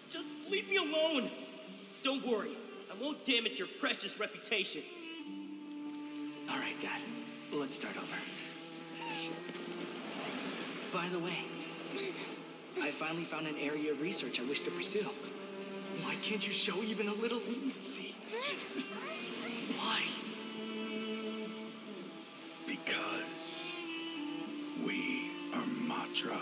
Speaker 8: Just leave me alone! Don't worry, I won't damage your precious reputation.
Speaker 19: All right, Dad. Let's start over. By the way, I finally found an area of research I wish to pursue. Why can't you show even a little leniency? Why?
Speaker 21: Because we are Matra.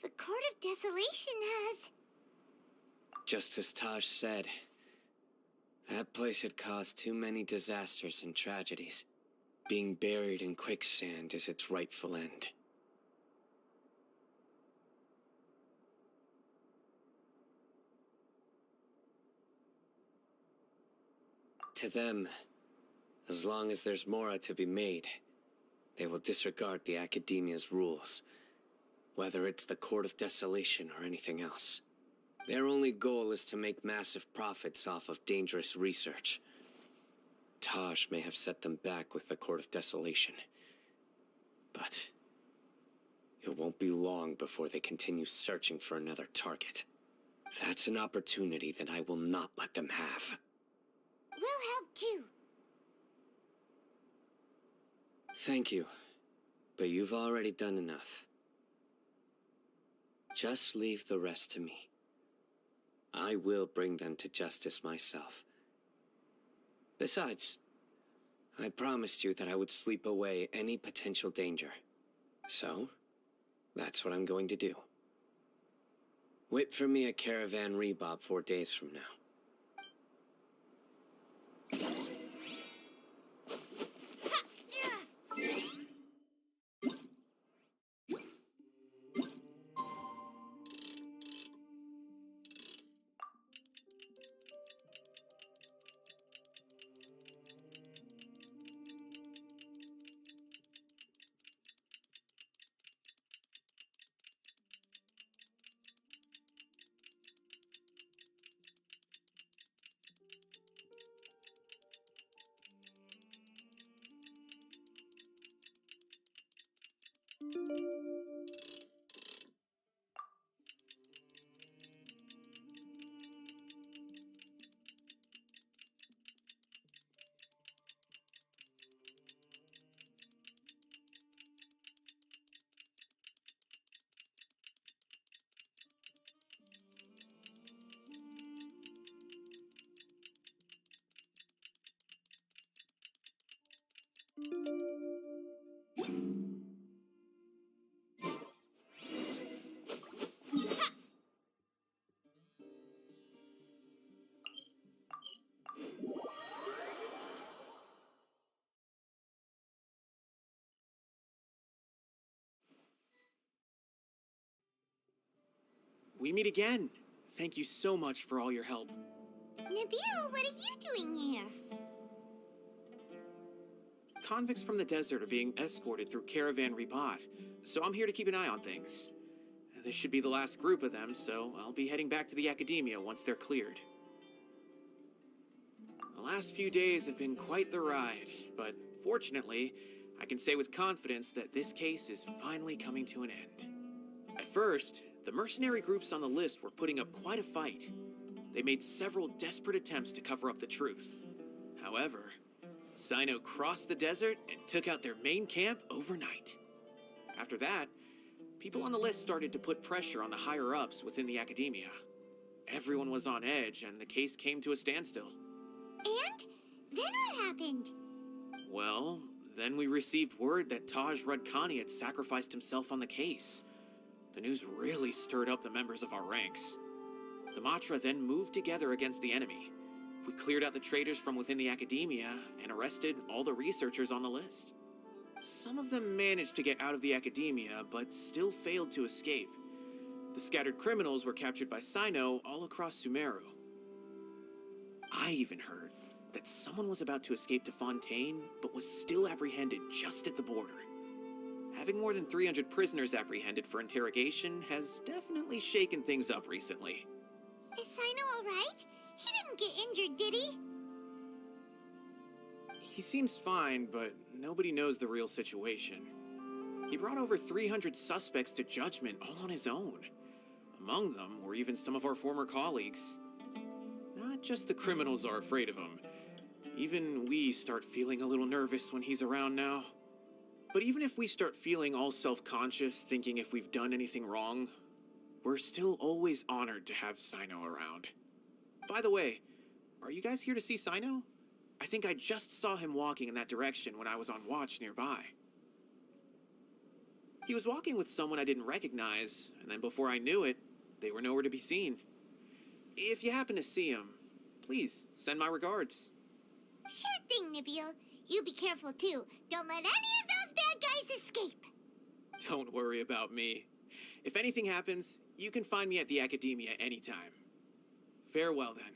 Speaker 11: The Court of Desolation has...
Speaker 9: Just as Taj said, that place had caused too many disasters and tragedies. Being buried in quicksand is its rightful end. To them, as long as there's more to be made, they will disregard the Academia's rules, whether it's the Court of Desolation or anything else. Their only goal is to make massive profits off of dangerous research. Taj may have set them back with the Court of Desolation, but it won't be long before they continue searching for another target. That's an opportunity that I will not let them have.
Speaker 11: We'll help too.
Speaker 9: Thank you, but you've already done enough. Just leave the rest to me. I will bring them to justice myself. Besides, I promised you that I would sweep away any potential danger. So, that's what I'm going to do. Wait for me at Caravan Rebob 4 days from now.
Speaker 14: We meet again. Thank you so much for all your help.
Speaker 11: Nabil, what are you doing here?
Speaker 14: Convicts from the desert are being escorted through Caravan Rebob, so I'm here to keep an eye on things. This should be the last group of them, so I'll be heading back to the Academia once they're cleared. The last few days have been quite the ride, but fortunately, I can say with confidence that this case is finally coming to an end. At first, the mercenary groups on the list were putting up quite a fight. They made several desperate attempts to cover up the truth. However, Sino crossed the desert and took out their main camp overnight. After that, people on the list started to put pressure on the higher-ups within the Academia. Everyone was on edge, and the case came to a standstill.
Speaker 11: And? Then what happened?
Speaker 14: Well, then we received word that Taj Rudkani had sacrificed himself on the case. The news really stirred up the members of our ranks. The Matra then moved together against the enemy. We cleared out the traitors from within the Academia and arrested all the researchers on the list. Some of them managed to get out of the Academia, but still failed to escape. The scattered criminals were captured by Sino all across Sumeru. I even heard that someone was about to escape to Fontaine, but was still apprehended just at the border. Having more than 300 prisoners apprehended for interrogation has definitely shaken things up recently.
Speaker 11: Is Sino alright? He didn't get injured, did he?
Speaker 14: He seems fine, but nobody knows the real situation. He brought over 300 suspects to judgment all on his own. Among them were even some of our former colleagues. Not just the criminals are afraid of him. Even we start feeling a little nervous when he's around now. But even if we start feeling all self-conscious, thinking if we've done anything wrong, we're still always honored to have Sino around. By the way, are you guys here to see Sino? I think I just saw him walking in that direction when I was on watch nearby. He was walking with someone I didn't recognize, and then before I knew it, they were nowhere to be seen. If you happen to see him, please send my regards.
Speaker 11: Sure thing, Nabil. You be careful too. Don't let any of those bad guys escape.
Speaker 14: Don't worry about me. If anything happens, you can find me at the Academia anytime. Farewell then.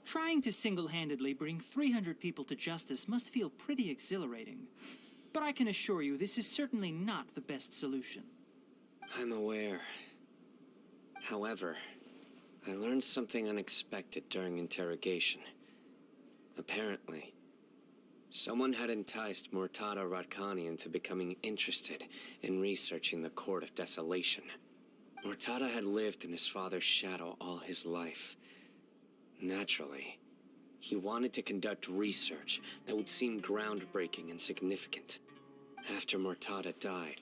Speaker 7: Trying to single-handedly bring 300 people to justice must feel pretty exhilarating. But I can assure you this is certainly not the best solution.
Speaker 9: I'm aware. However, I learned something unexpected during interrogation. Apparently, someone had enticed Murtada Radkani into becoming interested in researching the Court of Desolation. Murtada had lived in his father's shadow all his life. Naturally, He wanted to conduct research that would seem groundbreaking and significant. After Mortada died,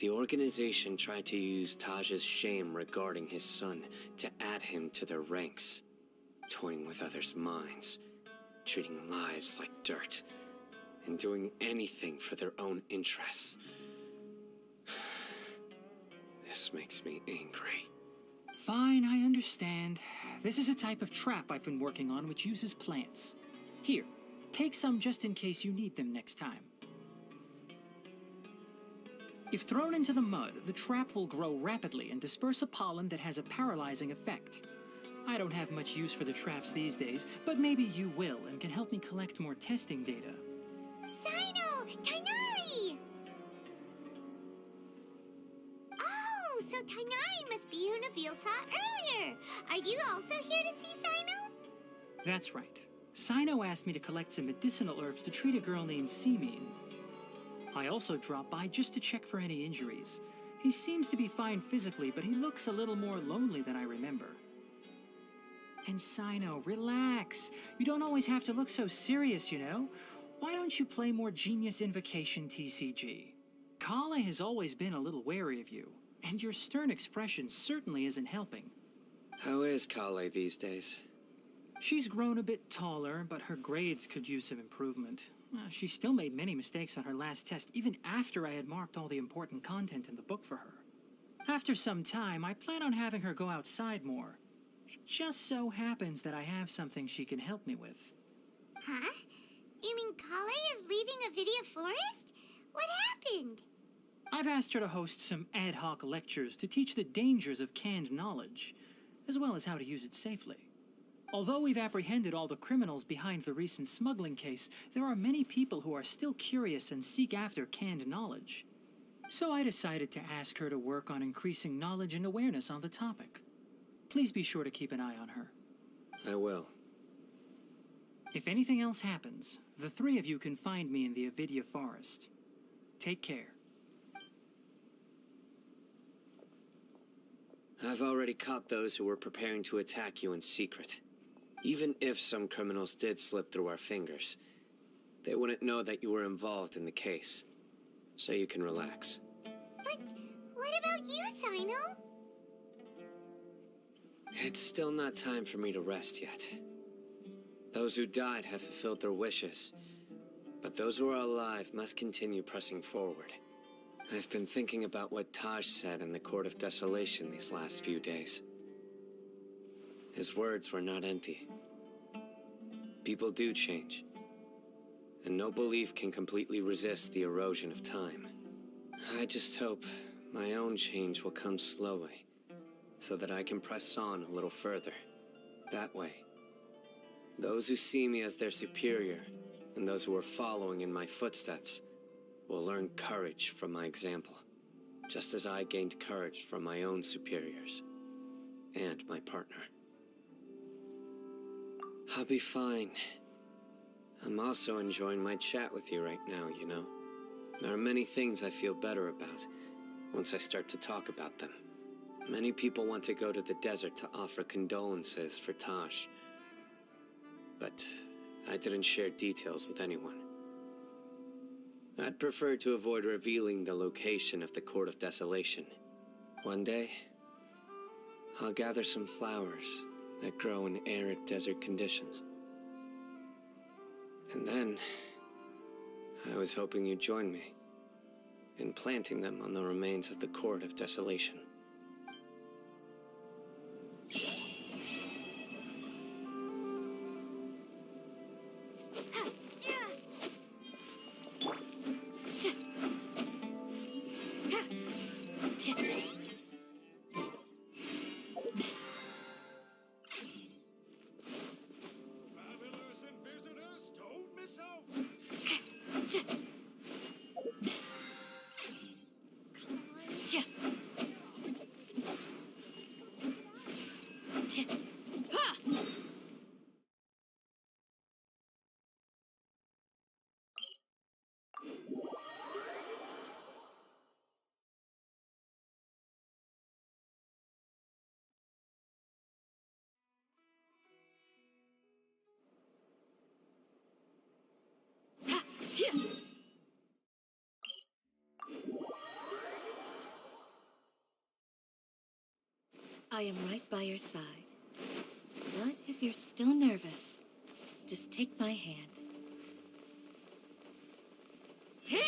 Speaker 9: the organization tried to use Taj's shame regarding his son to add him to their ranks, toying with others' minds, treating lives like dirt, and doing anything for their own interests. This makes me angry.
Speaker 7: Fine, I understand. This is a type of trap I've been working on which uses plants. Here, take some just in case you need them next time. If thrown into the mud, the trap will grow rapidly and disperse a pollen that has a paralyzing effect. I don't have much use for the traps these days, but maybe you will and can help me collect more testing data.
Speaker 11: Sino! Tainari! Oh, so Tainari must be who Nabil saw earlier. Are you also here to see Sino?
Speaker 7: That's right. Sino asked me to collect some medicinal herbs to treat a girl named Simin. I also dropped by just to check for any injuries. He seems to be fine physically, but he looks a little more lonely than I remember. And Sino, relax. You don't always have to look so serious, you know? Why don't you play more Genius Invocation TCG? Kale has always been a little wary of you, and your stern expression certainly isn't helping.
Speaker 9: How is Kale these days?
Speaker 7: She's grown a bit taller, but her grades could use some improvement. She still made many mistakes on her last test, even after I had marked all the important content in the book for her. After some time, I plan on having her go outside more. It just so happens that I have something she can help me with.
Speaker 11: Huh? You mean Kale is leaving Avidia Forest? What happened?
Speaker 7: I've asked her to host some ad hoc lectures to teach the dangers of canned knowledge, as well as how to use it safely. Although we've apprehended all the criminals behind the recent smuggling case, there are many people who are still curious and seek after canned knowledge. So I decided to ask her to work on increasing knowledge and awareness on the topic. Please be sure to keep an eye on her.
Speaker 9: I will.
Speaker 7: If anything else happens, the three of you can find me in the Avidia Forest. Take care.
Speaker 9: I've already caught those who were preparing to attack you in secret. Even if some criminals did slip through our fingers, they wouldn't know that you were involved in the case. So you can relax.
Speaker 11: But what about you, Sino?
Speaker 9: It's still not time for me to rest yet. Those who died have fulfilled their wishes, but those who are alive must continue pressing forward. I've been thinking about what Taj said in the Court of Desolation these last few days. His words were not empty. People do change, and no belief can completely resist the erosion of time. I just hope my own change will come slowly, so that I can press on a little further. That way, those who see me as their superior, and those who are following in my footsteps, will learn courage from my example, just as I gained courage from my own superiors, and my partner. I'll be fine. I'm also enjoying my chat with you right now, you know. There are many things I feel better about once I start to talk about them. Many people want to go to the desert to offer condolences for Taj, but I didn't share details with anyone. I'd prefer to avoid revealing the location of the Court of Desolation. One day, I'll gather some flowers that grow in arid desert conditions. And then, I was hoping you'd join me in planting them on the remains of the Court of Desolation.
Speaker 6: Travelers and visitors, don't miss out.
Speaker 2: I am right by your side. But if you're still nervous, just take my hand.
Speaker 3: Here!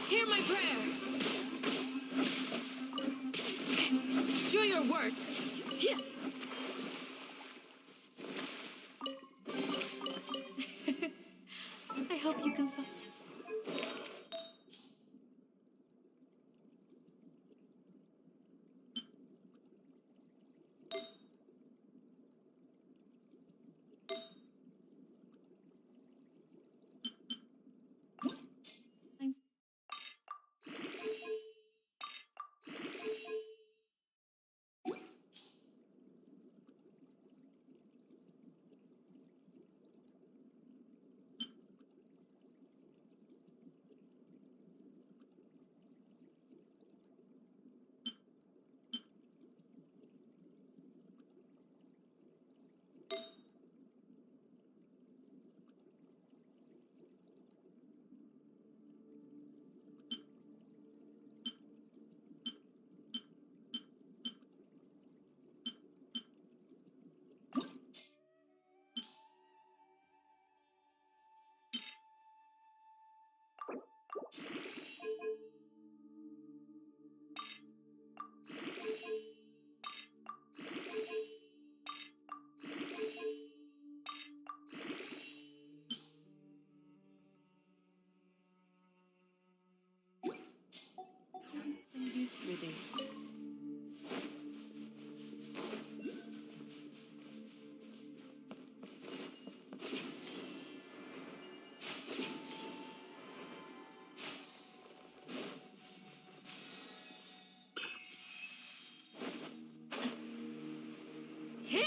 Speaker 3: Hear my prayer. Do your worst. Yeah.
Speaker 2: I hope you can find... use for these.
Speaker 3: Here!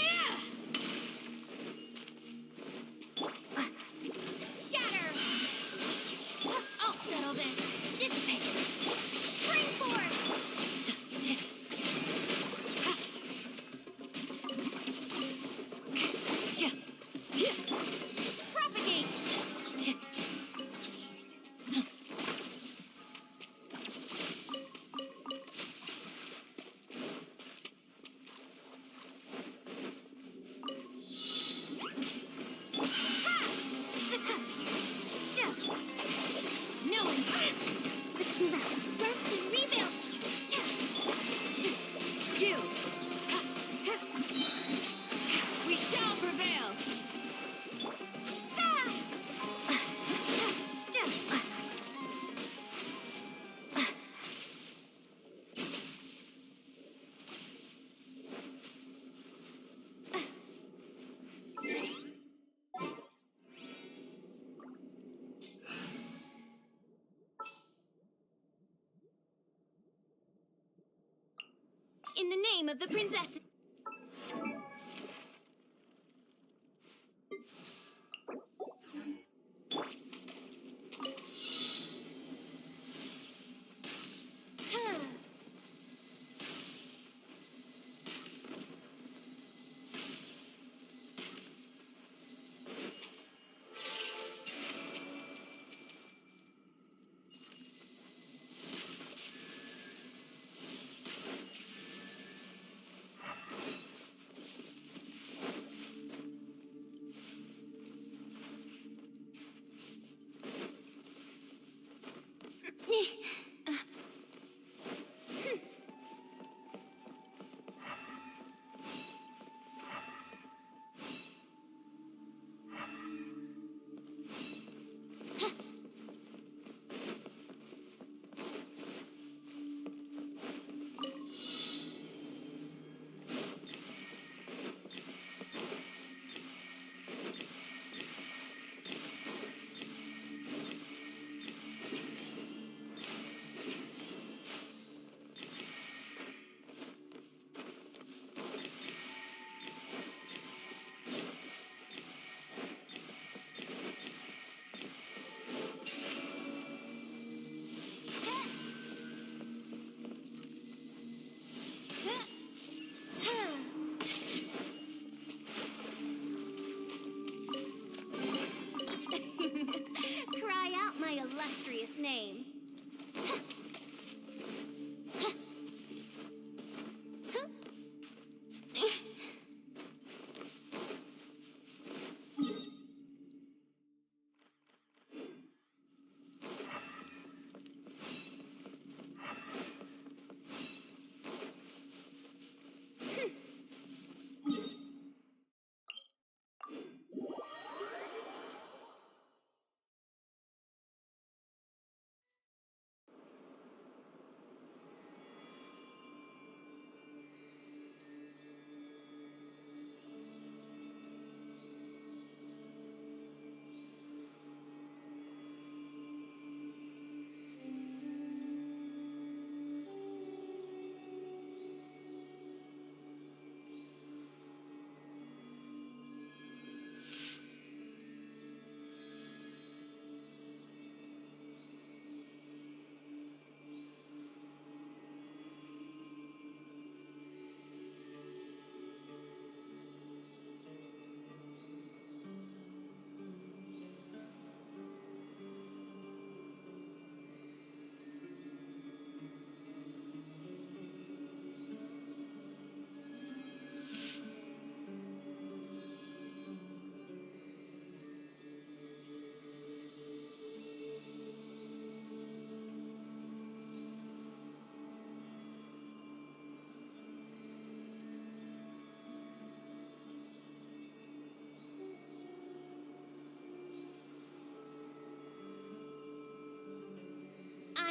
Speaker 3: Scatter! I'll settle this. Dissipate. Spring force! Propagate! No one. Let's move out. Rest and rebuild. Yield. We shall prevail. In the name of the princess.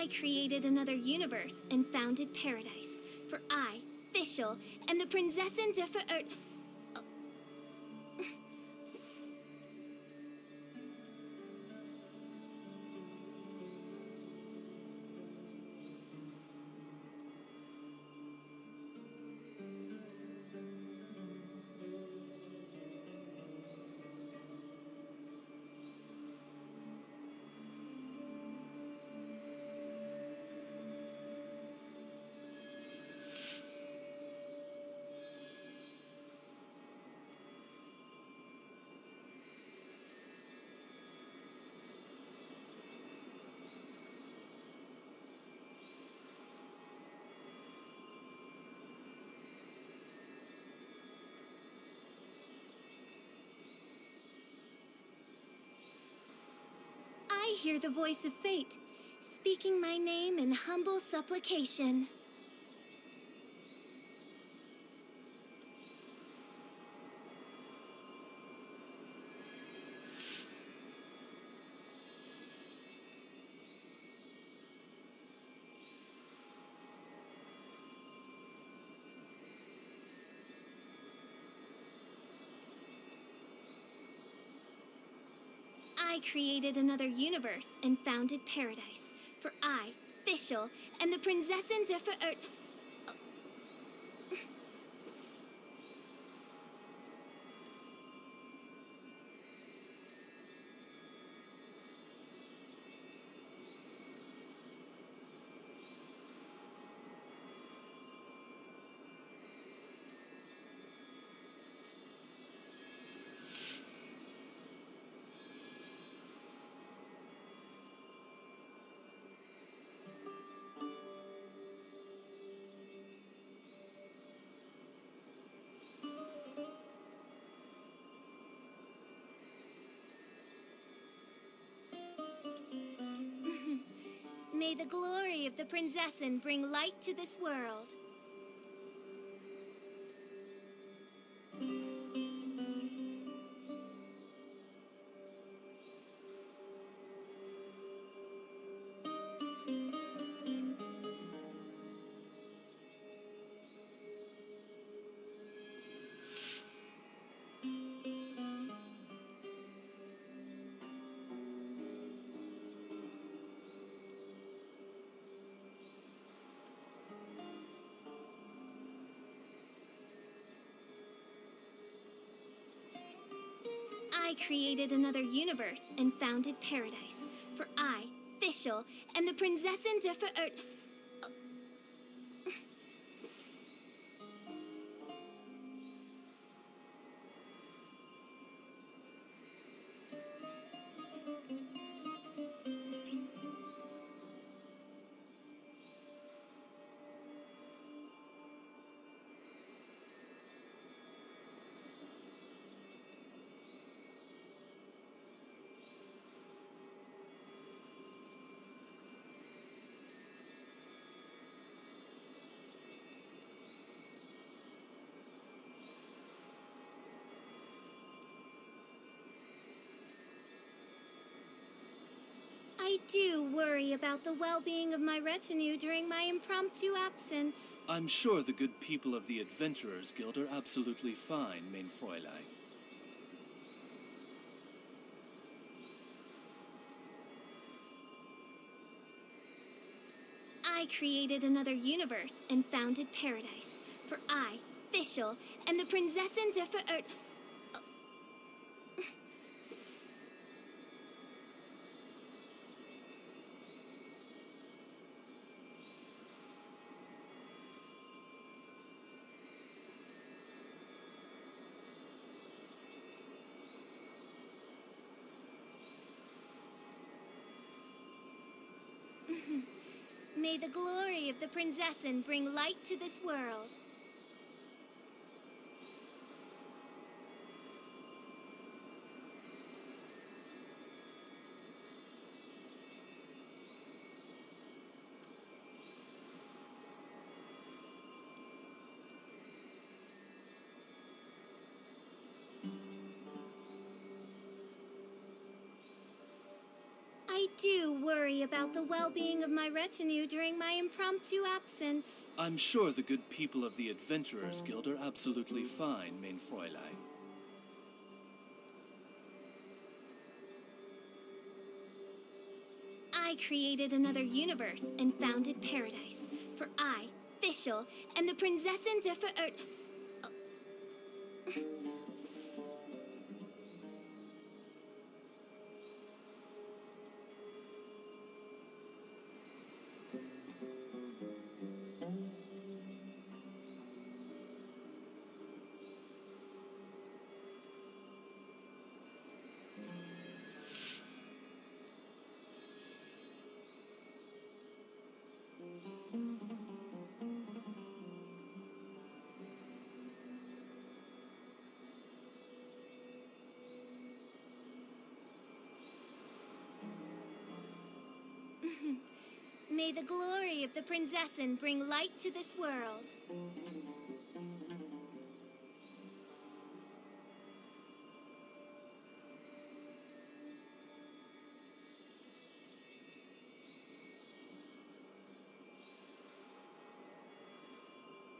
Speaker 16: I created another universe and founded paradise. For I, Fischl, and the Prinzessin der Verirrt... I hear the voice of fate, speaking my name in humble supplication. I created another universe and founded paradise. For I, Fischl, and the Prinzessin der Verirrt... May the glory of the Prinzessin bring light to this world. I created another universe and founded paradise. For I, Fischl, and the Prinzessin der Verirrt... I do worry about the well-being of my retinue during my impromptu absence.
Speaker 10: I'm sure the good people of the Adventurers Guild are absolutely fine, mein Fräulein.
Speaker 16: I created another universe and founded paradise. For I, Fischl, and the Prinzessin der Verirrt... May the glory of the Prinzessin bring light to this world. I do worry worry about the well-being of my retinue during my impromptu absence.
Speaker 10: I'm sure the good people of the Adventurers Guild are absolutely fine, mein Fräulein.
Speaker 16: I created another universe and founded paradise. For I, Fischl, and the Prinzessin der Verirrt... May the glory of the Prinzessin bring light to this world.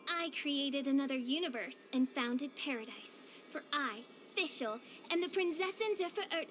Speaker 16: I created another universe and founded paradise. For I, Fischl, and the Prinzessin der Verirrt...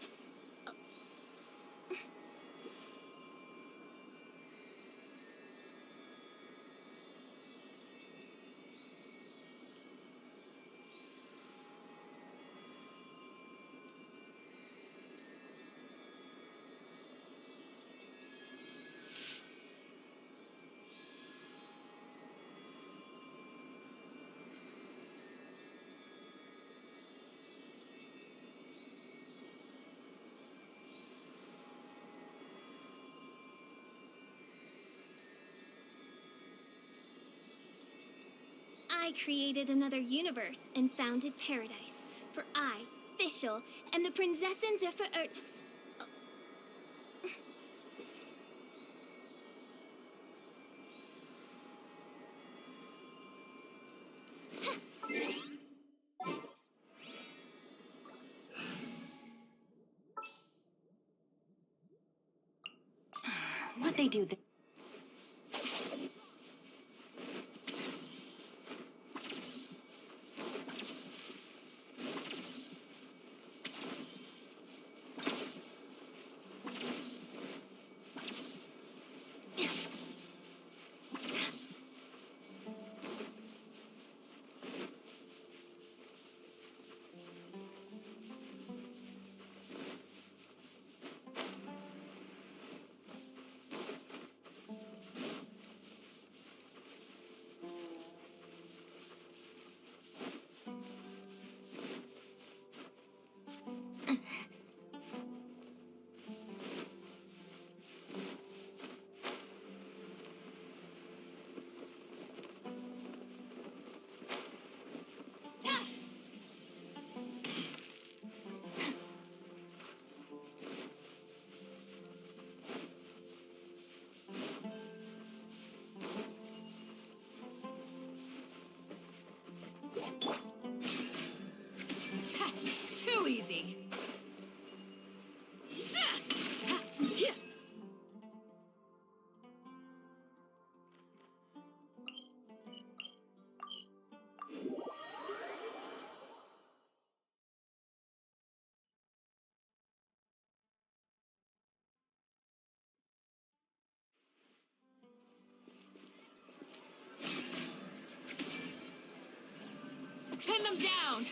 Speaker 16: I created another universe and founded paradise. For I, Fischl, and the Prinzessin der Verirrt...
Speaker 2: What they do there?
Speaker 3: Too easy. Pin them down!